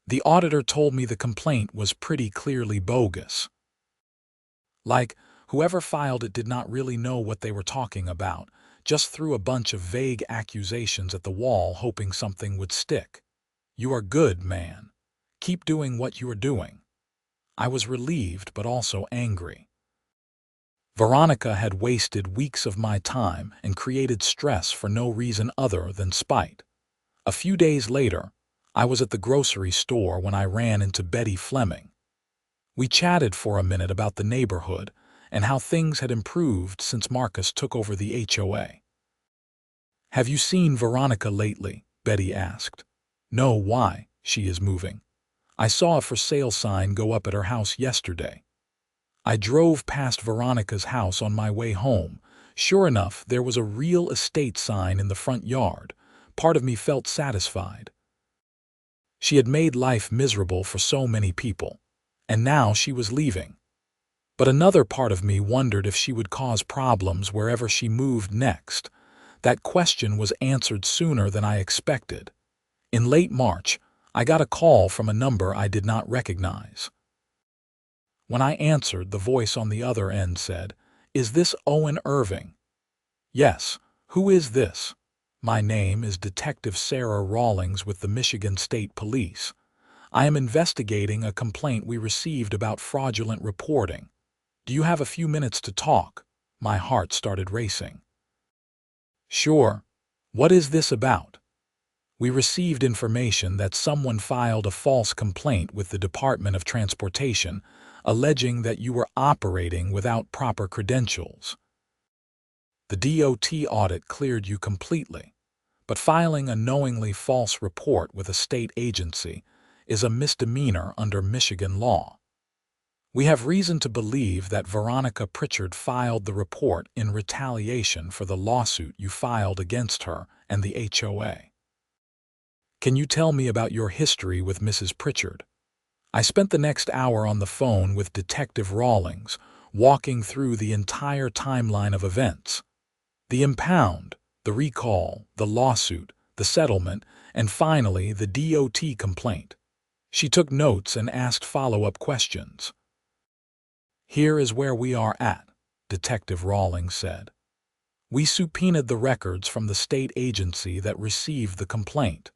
"the auditor told me the complaint was pretty clearly bogus. Like, whoever filed it did not really know what they were talking about, just threw a bunch of vague accusations at the wall hoping something would stick. You are good, man. Keep doing what you are doing." I was relieved but also angry. Veronica had wasted weeks of my time and created stress for no reason other than spite. A few days later, I was at the grocery store when I ran into Betty Fleming. We chatted for a minute about the neighborhood and how things had improved since Marcus took over the HOA. "Have you seen Veronica lately?" Betty asked. "No, why? She is moving. I saw a for sale sign go up at her house yesterday." I drove past Veronica's house on my way home. Sure enough, there was a real estate sign in the front yard. Part of me felt satisfied. She had made life miserable for so many people, and now she was leaving. But another part of me wondered if she would cause problems wherever she moved next. That question was answered sooner than I expected. In late March, I got a call from a number I did not recognize. When I answered, the voice on the other end said, "Is this Owen Irving?" "Yes. Who is this?" "My name is Detective Sarah Rawlings with the Michigan State Police. I am investigating a complaint we received about fraudulent reporting. Do you have a few minutes to talk?" My heart started racing. Sure. What is this about? We received information that someone filed a false complaint with the Department of Transportation, alleging that you were operating without proper credentials. The DOT audit cleared you completely, but filing a knowingly false report with a state agency is a misdemeanor under Michigan law. We have reason to believe that Veronica Pritchard filed the report in retaliation for the lawsuit you filed against her and the HOA. Can you tell me about your history with Mrs. Pritchard? I spent the next hour on the phone with Detective Rawlings, walking through the entire timeline of events. The impound, the recall, the lawsuit, the settlement, and finally the DOT complaint. She took notes and asked follow-up questions. Here is where we are at, Detective Rawlings said. We subpoenaed the records from the state agency that received the complaint.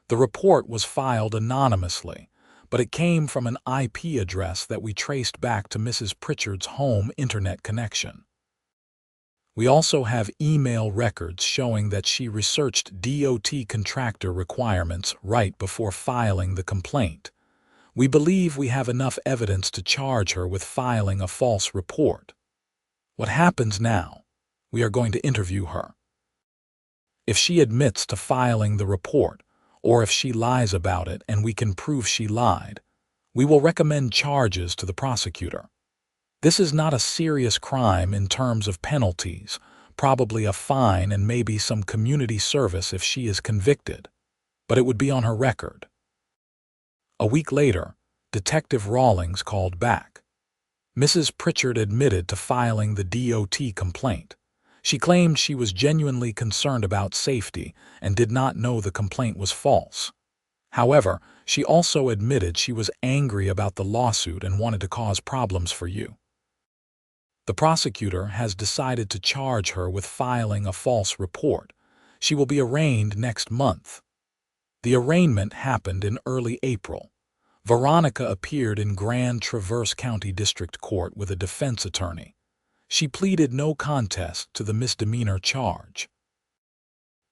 The report was filed anonymously, but it came from an IP address that we traced back to Mrs. Pritchard's home internet connection. We also have email records showing that she researched DOT contractor requirements right before filing the complaint. We believe we have enough evidence to charge her with filing a false report. What happens now? We are going to interview her. If she admits to filing the report, or if she lies about it and we can prove she lied, we will recommend charges to the prosecutor. This is not a serious crime in terms of penalties, probably a fine and maybe some community service if she is convicted, but it would be on her record. A week later, Detective Rawlings called back. Mrs. Pritchard admitted to filing the DOT complaint. She claimed she was genuinely concerned about safety and did not know the complaint was false. However, she also admitted she was angry about the lawsuit and wanted to cause problems for you. The prosecutor has decided to charge her with filing a false report. She will be arraigned next month. The arraignment happened in early April. Veronica appeared in Grand Traverse County District Court with a defense attorney. She pleaded no contest to the misdemeanor charge.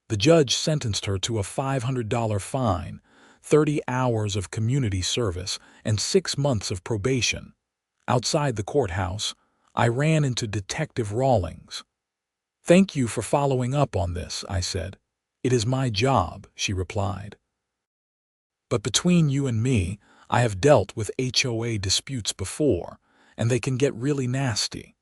The judge sentenced her to a $500 fine, 30 hours of community service, and 6 months of probation. Outside the courthouse, I ran into Detective Rawlings. "Thank you for following up on this," I said. "It is my job," she replied. "But between you and me, I have dealt with HOA disputes before, and they can get really nasty.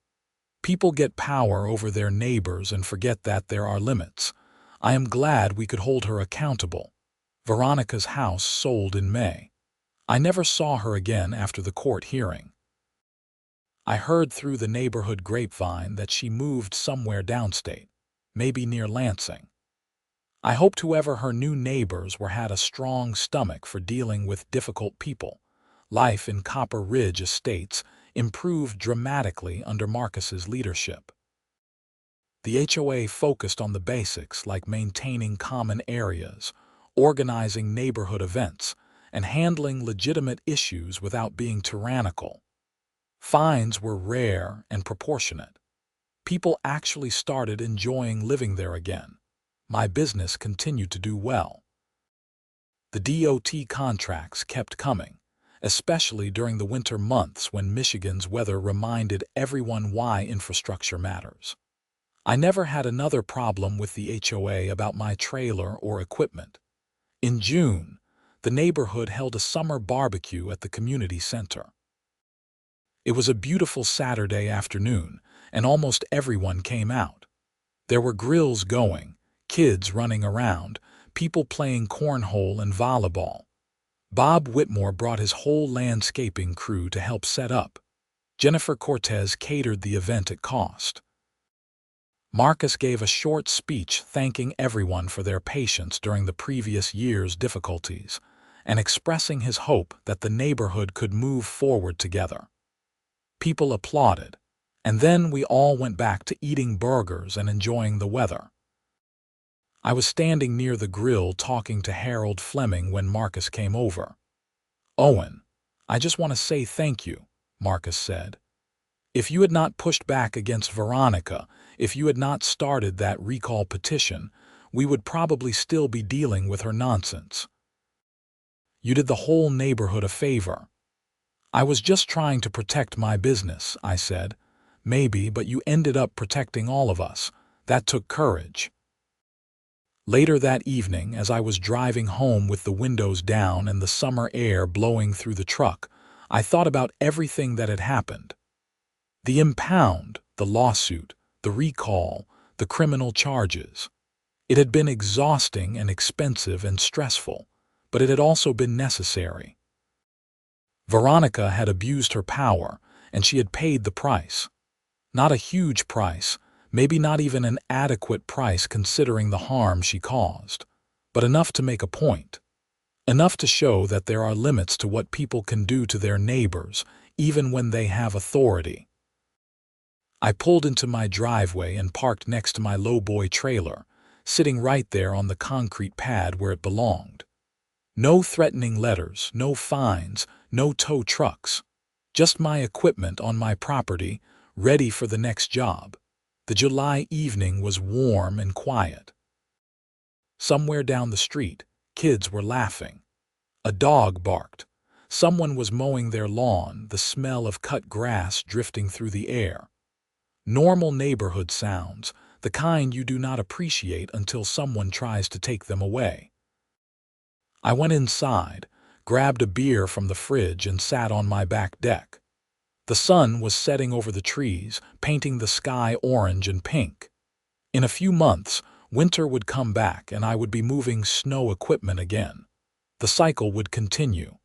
People get power over their neighbors and forget that there are limits. I am glad we could hold her accountable. Veronica's house sold in May. I never saw her again after the court hearing. I heard through the neighborhood grapevine that she moved somewhere downstate, maybe near Lansing. I hoped whoever her new neighbors were had a strong stomach for dealing with difficult people. Life in Copper Ridge Estates improved dramatically under Marcus's leadership. The HOA focused on the basics like maintaining common areas, organizing neighborhood events, and handling legitimate issues without being tyrannical. Fines were rare and proportionate. People actually started enjoying living there again. My business continued to do well. The DOT contracts kept coming, especially during the winter months when Michigan's weather reminded everyone why infrastructure matters. I never had another problem with the HOA about my trailer or equipment. In June, the neighborhood held a summer barbecue at the community center. It was a beautiful Saturday afternoon, and almost everyone came out. There were grills going, kids running around, people playing cornhole and volleyball. Bob Whitmore brought his whole landscaping crew to help set up. Jennifer Cortez catered the event at cost. Marcus gave a short speech thanking everyone for their patience during the previous year's difficulties and expressing his hope that the neighborhood could move forward together. People applauded, and then we all went back to eating burgers and enjoying the weather. I was standing near the grill talking to Harold Fleming when Marcus came over. "Owen, I just want to say thank you," Marcus said. If you had not pushed back against Veronica, if you had not started that recall petition, we would probably still be dealing with her nonsense. You did the whole neighborhood a favor. I was just trying to protect my business, I said. Maybe, but you ended up protecting all of us. That took courage. Later that evening, as I was driving home with the windows down and the summer air blowing through the truck, I thought about everything that had happened. The impound, the lawsuit, the recall, the criminal charges. It had been exhausting and expensive and stressful, but it had also been necessary. Veronica had abused her power, and she had paid the price. Not a huge price, maybe not even an adequate price considering the harm she caused, but enough to make a point. Enough to show that there are limits to what people can do to their neighbors, even when they have authority. I pulled into my driveway and parked next to my Lowboy trailer, sitting right there on the concrete pad where it belonged. No threatening letters, no fines, no tow trucks. Just my equipment on my property, ready for the next job. The July evening was warm and quiet. Somewhere down the street, kids were laughing. A dog barked. Someone was mowing their lawn, the smell of cut grass drifting through the air. Normal neighborhood sounds, the kind you do not appreciate until someone tries to take them away. I went inside, grabbed a beer from the fridge and sat on my back deck. The sun was setting over the trees, painting the sky orange and pink. In a few months, winter would come back and I would be moving snow equipment again. The cycle would continue.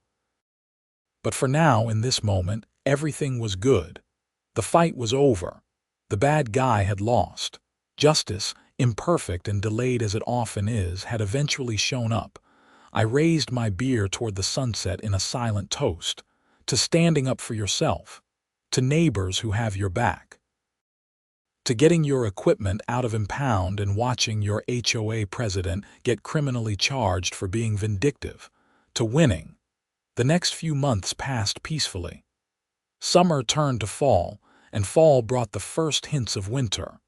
But for now, in this moment, everything was good. The fight was over. The bad guy had lost. Justice, imperfect and delayed as it often is, had eventually shown up. I raised my beer toward the sunset in a silent toast, to standing up for yourself, to neighbors who have your back, to getting your equipment out of impound and watching your HOA president get criminally charged for being vindictive, to winning. The next few months passed peacefully. Summer turned to fall, and fall brought the first hints of winter.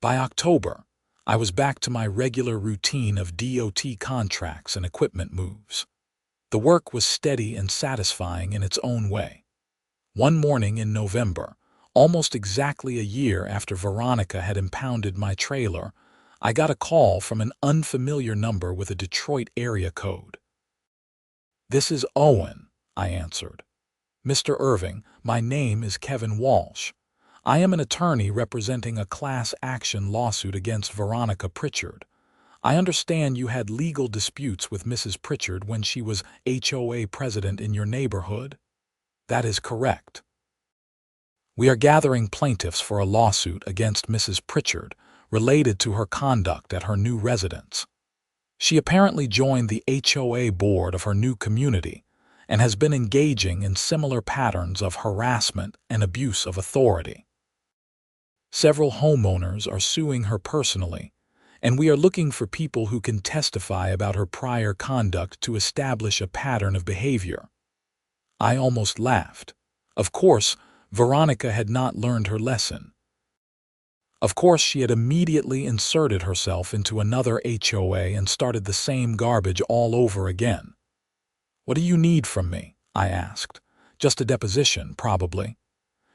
By October, I was back to my regular routine of DOT contracts and equipment moves. The work was steady and satisfying in its own way. One morning in November, almost exactly a year after Veronica had impounded my trailer, I got a call from an unfamiliar number with a Detroit area code. "This is Owen," I answered. "Mr. Irving, my name is Kevin Walsh. I am an attorney representing a class action lawsuit against Veronica Pritchard. I understand you had legal disputes with Mrs. Pritchard when she was HOA president in your neighborhood?" "That is correct. We are gathering plaintiffs for a lawsuit against Mrs. Pritchard related to her conduct at her new residence. She apparently joined the HOA board of her new community and has been engaging in similar patterns of harassment and abuse of authority. Several homeowners are suing her personally, and we are looking for people who can testify about her prior conduct to establish a pattern of behavior." I almost laughed. Of course, Veronica had not learned her lesson. Of course, she had immediately inserted herself into another HOA and started the same garbage all over again. "What do you need from me?" I asked. "Just a deposition, probably.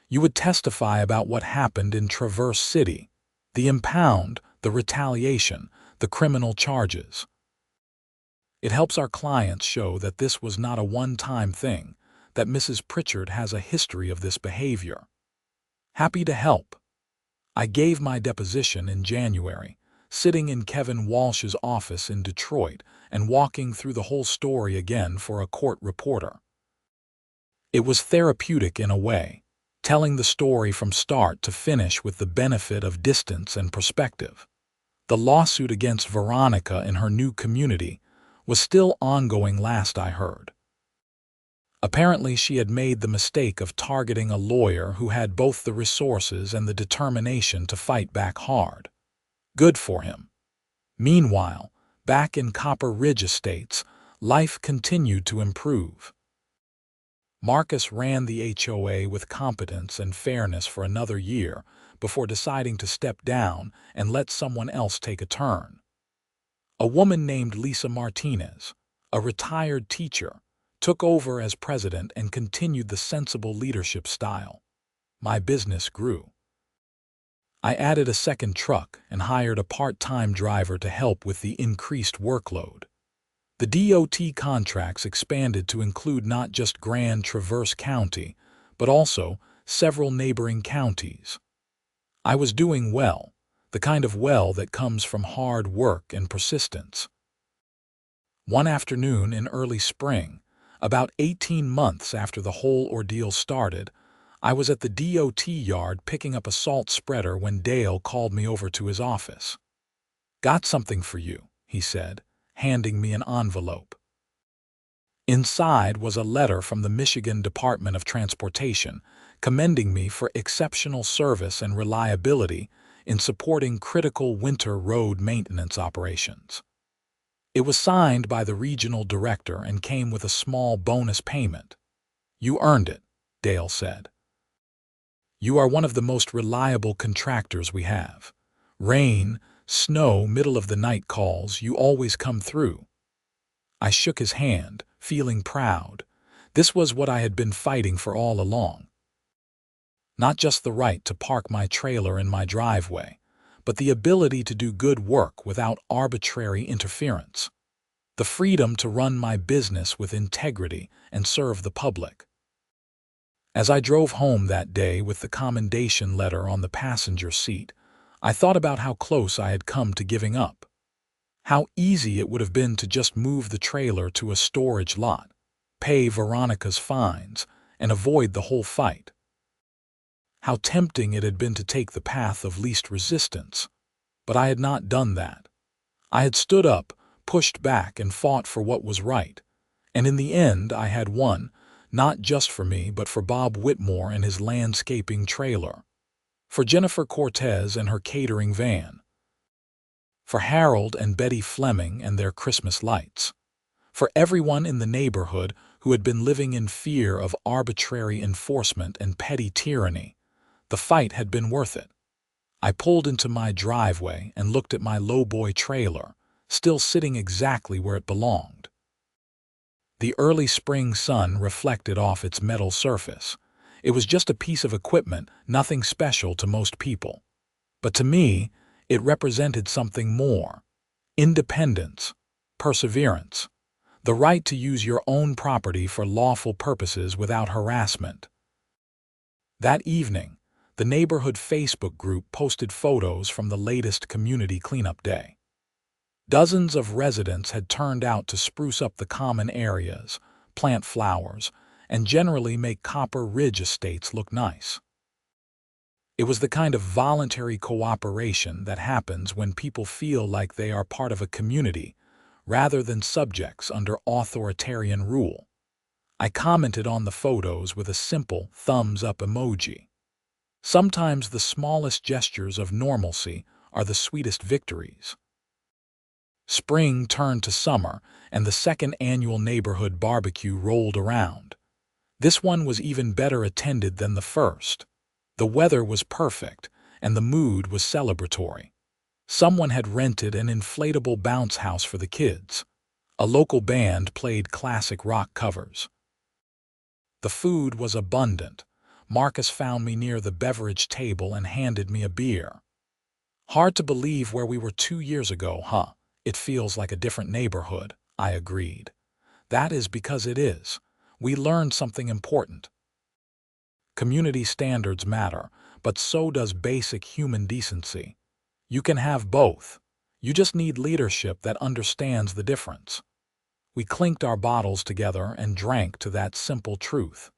You would testify about what happened in Traverse City, the impound, the retaliation, the criminal charges. It helps our clients show that this was not a one-time thing, that Mrs. Pritchard has a history of this behavior." Happy to help. I gave my deposition in January, sitting in Kevin Walsh's office in Detroit and walking through the whole story again for a court reporter. It was therapeutic in a way, telling the story from start to finish with the benefit of distance and perspective. The lawsuit against Veronica in her new community was still ongoing last I heard. Apparently, she had made the mistake of targeting a lawyer who had both the resources and the determination to fight back hard. Good for him. Meanwhile, back in Copper Ridge Estates, life continued to improve. Marcus ran the HOA with competence and fairness for another year before deciding to step down and let someone else take a turn. A woman named Lisa Martinez, a retired teacher, took over as president and continued the sensible leadership style. My business grew. I added a second truck and hired a part-time driver to help with the increased workload. The DOT contracts expanded to include not just Grand Traverse County, but also several neighboring counties. I was doing well, the kind of well that comes from hard work and persistence. One afternoon in early spring, about 18 months after the whole ordeal started, I was at the DOT yard picking up a salt spreader when Dale called me over to his office. "Got something for you," he said, handing me an envelope. Inside was a letter from the Michigan Department of Transportation commending me for exceptional service and reliability in supporting critical winter road maintenance operations. It was signed by the regional director and came with a small bonus payment. "You earned it," Dale said. "You are one of the most reliable contractors we have. Rain, snow, middle-of-the-night calls, you always come through." I shook his hand, feeling proud. This was what I had been fighting for all along. Not just the right to park my trailer in my driveway, but the ability to do good work without arbitrary interference. The freedom to run my business with integrity and serve the public. As I drove home that day with the commendation letter on the passenger seat, I thought about how close I had come to giving up. How easy it would have been to just move the trailer to a storage lot, pay Veronica's fines, and avoid the whole fight. How tempting it had been to take the path of least resistance. But I had not done that. I had stood up, pushed back, and fought for what was right. And in the end, I had won, not just for me, but for Bob Whitmore and his landscaping trailer. For Jennifer Cortez and her catering van. For Harold and Betty Fleming and their Christmas lights. For everyone in the neighborhood who had been living in fear of arbitrary enforcement and petty tyranny. The fight had been worth it. I pulled into my driveway and looked at my Lowboy trailer, still sitting exactly where it belonged. The early spring sun reflected off its metal surface. It was just a piece of equipment, nothing special to most people. But to me, it represented something more. Independence, perseverance, the right to use your own property for lawful purposes without harassment. That evening, the neighborhood Facebook group posted photos from the latest community cleanup day. Dozens of residents had turned out to spruce up the common areas, plant flowers, and generally make Copper Ridge estates look nice. It was the kind of voluntary cooperation that happens when people feel like they are part of a community rather than subjects under authoritarian rule. I commented on the photos with a simple thumbs-up emoji. Sometimes the smallest gestures of normalcy are the sweetest victories. Spring turned to summer, and the second annual neighborhood barbecue rolled around. This one was even better attended than the first. The weather was perfect, and the mood was celebratory. Someone had rented an inflatable bounce house for the kids. A local band played classic rock covers. The food was abundant. Marcus found me near the beverage table and handed me a beer. "Hard to believe where we were 2 years ago, huh? It feels like a different neighborhood," I agreed. "That is because it is. We learned something important. Community standards matter, but so does basic human decency. You can have both. You just need leadership that understands the difference." We clinked our bottles together and drank to that simple truth.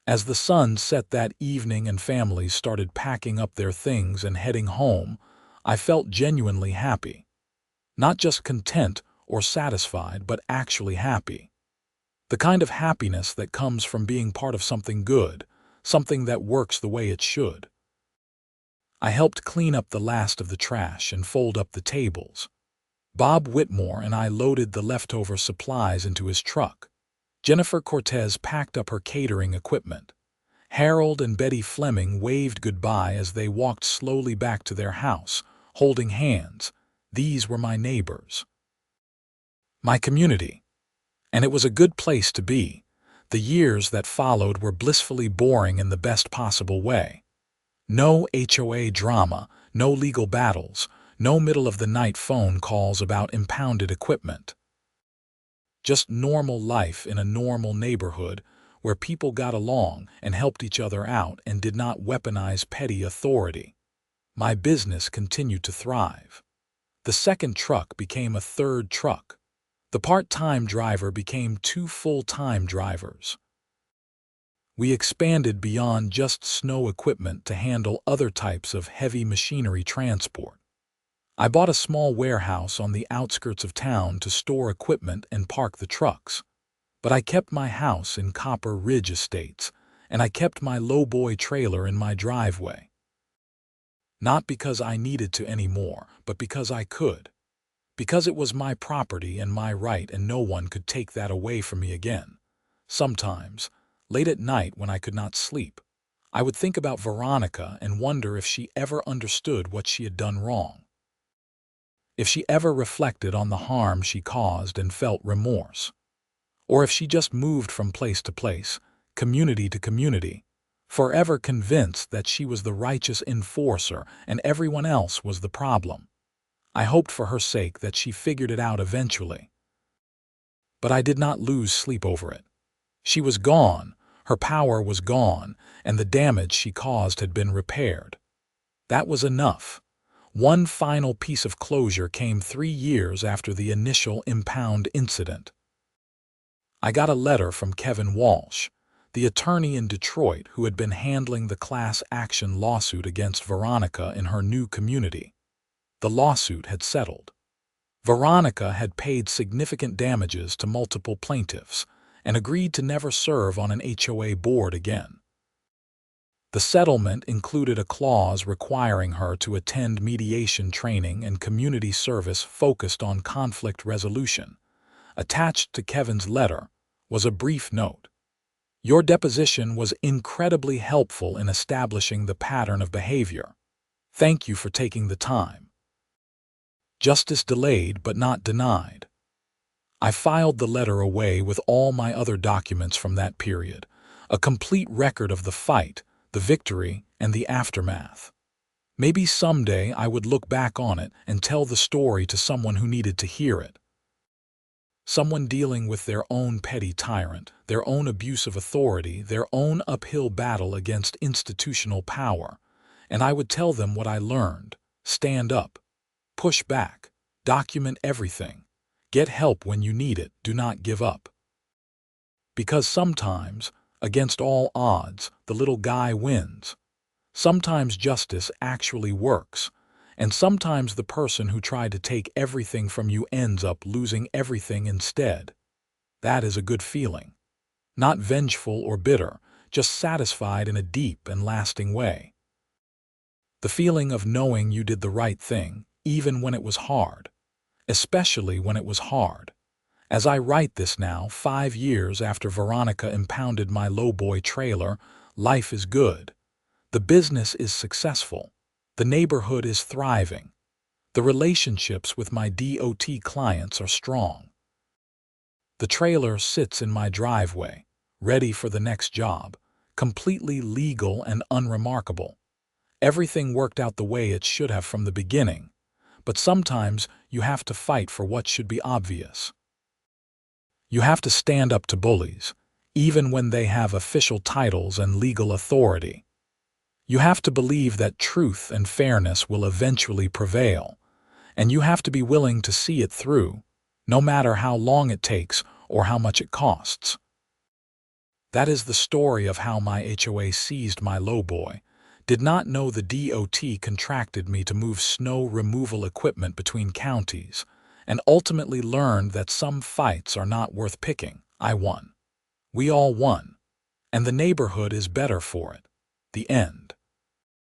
As the sun set that evening and families started packing up their things and heading home, I felt genuinely happy. Not just content or satisfied, but actually happy. The kind of happiness that comes from being part of something good, something that works the way it should. I helped clean up the last of the trash and fold up the tables. Bob Whitmore and I loaded the leftover supplies into his truck. Jennifer Cortez packed up her catering equipment. Harold and Betty Fleming waved goodbye as they walked slowly back to their house, holding hands. These were my neighbors. My community. And it was a good place to be. The years that followed were blissfully boring in the best possible way. No HOA drama, no legal battles, no middle-of-the-night phone calls about impounded equipment. Just normal life in a normal neighborhood where people got along and helped each other out and did not weaponize petty authority. My business continued to thrive. The second truck became a third truck. The part-time driver became 2 full-time drivers. We expanded beyond just snow equipment to handle other types of heavy machinery transport. I bought a small warehouse on the outskirts of town to store equipment and park the trucks. But I kept my house in Copper Ridge Estates, and I kept my Lowboy trailer in my driveway. Not because I needed to anymore, but because I could. Because it was my property and my right, and no one could take that away from me again. Sometimes, late at night when I could not sleep, I would think about Veronica and wonder if she ever understood what she had done wrong. If she ever reflected on the harm she caused and felt remorse. Or if she just moved from place to place, community to community, forever convinced that she was the righteous enforcer and everyone else was the problem. I hoped for her sake that she figured it out eventually. But I did not lose sleep over it. She was gone, her power was gone, and the damage she caused had been repaired. That was enough. One final piece of closure came 3 years after the initial impound incident. I got a letter from Kevin Walsh, the attorney in Detroit who had been handling the class action lawsuit against Veronica in her new community. The lawsuit had settled. Veronica had paid significant damages to multiple plaintiffs and agreed to never serve on an HOA board again. The settlement included a clause requiring her to attend mediation training and community service focused on conflict resolution. Attached to Kevin's letter was a brief note. Your deposition was incredibly helpful in establishing the pattern of behavior. Thank you for taking the time. Justice delayed but not denied. I filed the letter away with all my other documents from that period, a complete record of the fight, the victory, and the aftermath. Maybe someday I would look back on it and tell the story to someone who needed to hear it. Someone dealing with their own petty tyrant, their own abuse of authority, their own uphill battle against institutional power, and I would tell them what I learned. Stand up. Push back. Document everything. Get help when you need it. Do not give up. Because sometimes, against all odds, the little guy wins. Sometimes justice actually works. And sometimes the person who tried to take everything from you ends up losing everything instead. That is a good feeling. Not vengeful or bitter, just satisfied in a deep and lasting way. The feeling of knowing you did the right thing, even when it was hard. Especially when it was hard. As I write this now, 5 years after Veronica impounded my Lowboy trailer, life is good. The business is successful. The neighborhood is thriving. The relationships with my DOT clients are strong. The trailer sits in my driveway, ready for the next job, completely legal and unremarkable. Everything worked out the way it should have from the beginning, but sometimes you have to fight for what should be obvious. You have to stand up to bullies, even when they have official titles and legal authority. You have to believe that truth and fairness will eventually prevail, and you have to be willing to see it through, no matter how long it takes or how much it costs. That is the story of how my HOA seized my Lowboy, did not know the DOT contracted me to move snow removal equipment between counties, and ultimately learned that some fights are not worth picking. I won. We all won, and the neighborhood is better for it. The end.